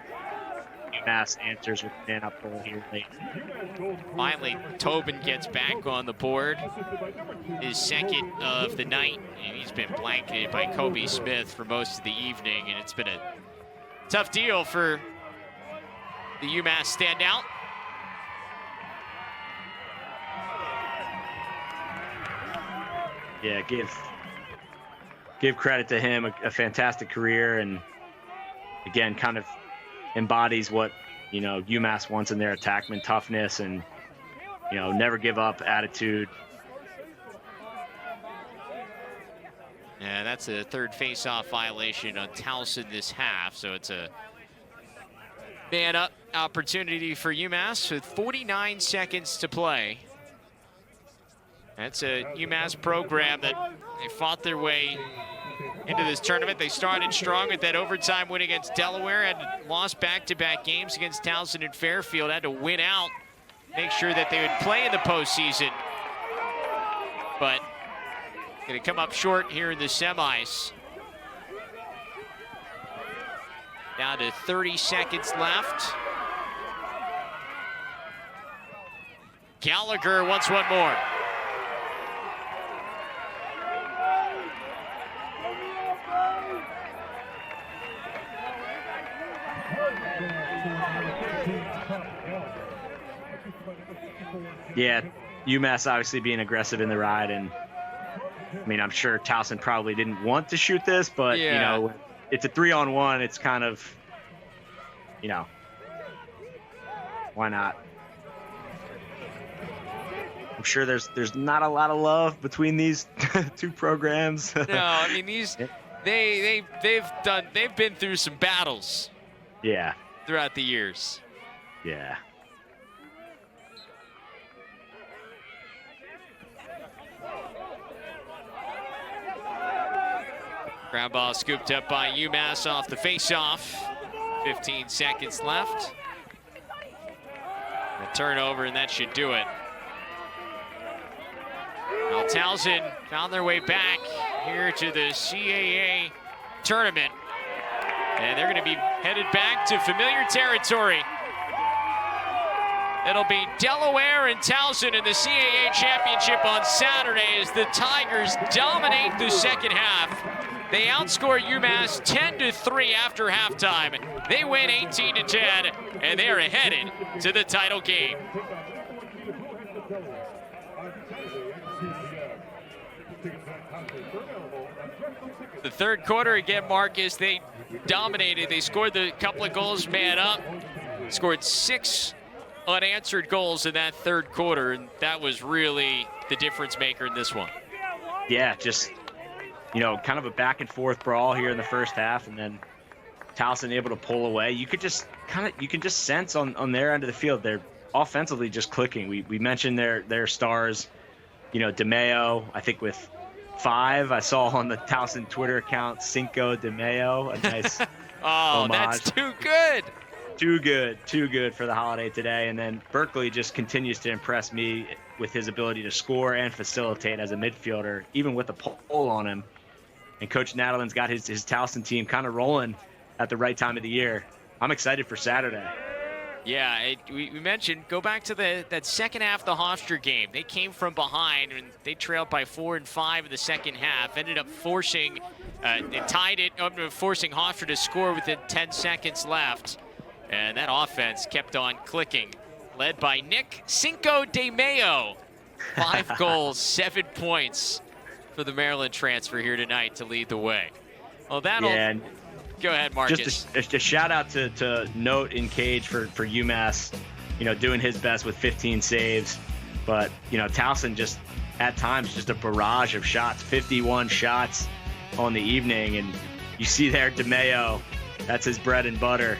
UMass answers with a man up goal here late. Finally, Tobin gets back on the board. His second of the night, and he's been blanketed by Kobe Smith for most of the evening, and it's been a tough deal for the UMass standout. Yeah, give credit to him, a fantastic career, and again, kind of embodies what UMass wants in their attackman, toughness, and never give up attitude. Yeah, that's a third face-off violation on Towson this half, so it's a man-up opportunity for UMass with 49 seconds to play. That's a UMass program that they fought their way into this tournament. They started strong with that overtime win against Delaware, had lost back-to-back games against Towson and Fairfield, had to win out, make sure that they would play in the postseason. But going to come up short here in the semis. Down to 30 seconds left. Gallagher wants one more. Yeah, UMass obviously being aggressive in the ride, and I mean, I'm sure Towson probably didn't want to shoot this, but yeah. It's a 3-on-1. It's kind of, why not? I'm sure there's not a lot of love between these two programs. No, I mean they've been through some battles. Yeah. Throughout the years. Yeah. Ground ball scooped up by UMass off the face-off. 15 seconds left. A turnover, and that should do it. Well, Towson found their way back here to the CAA tournament. And they're going to be headed back to familiar territory. It'll be Delaware and Towson in the CAA championship on Saturday as the Tigers dominate the second half. They outscore UMass 10-3 after halftime. They win 18-10, and they are headed to the title game. The third quarter again, Marcus, they dominated. They scored the couple of goals man up, scored 6 unanswered goals in that third quarter, and that was really the difference maker in this one. Yeah, just kind of a back and forth brawl here in the first half, and then Towson able to pull away. You can just sense on their end of the field, they're offensively just clicking. We mentioned their stars, DeMayo, I think with 5. I saw on the Towson Twitter account, Cinco DeMayo, a nice oh, homage. That's too good. Too good for the holiday today. And then Berkeley just continues to impress me with his ability to score and facilitate as a midfielder, even with a pole on him. And Coach Nadelin's got his Towson team kind of rolling at the right time of the year. I'm excited for Saturday. Yeah, we mentioned, go back to that second half of the Hofstra game. They came from behind, and they trailed by 4 and 5 in the second half. Ended up forcing, they tied it, forcing Hofstra to score within 10 seconds left. And that offense kept on clicking, led by Nick Cinco de Mayo. 5 goals, 7 points for the Maryland transfer here tonight to lead the way. Well, that'll... Yeah, go ahead, Marcus. Just a shout out to Note in Cage for UMass, doing his best with 15 saves. But, Towson just, at times, just a barrage of shots, 51 shots on the evening. And you see there, DeMayo, that's his bread and butter.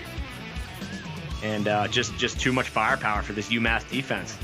And just too much firepower for this UMass defense.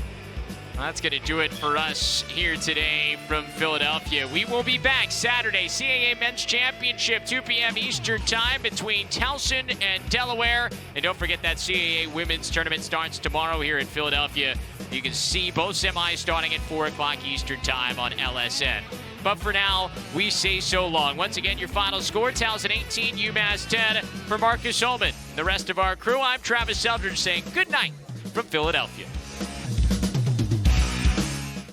That's going to do it for us here today from Philadelphia. We will be back Saturday, CAA Men's Championship, 2 p.m. Eastern Time between Towson and Delaware. And don't forget that CAA Women's Tournament starts tomorrow here in Philadelphia. You can see both semis starting at 4 o'clock Eastern Time on LSN. But for now, we say so long. Once again, your final score, Towson 18, UMass 10. For Marcus Ullman, the rest of our crew, I'm Travis Eldridge saying good night from Philadelphia.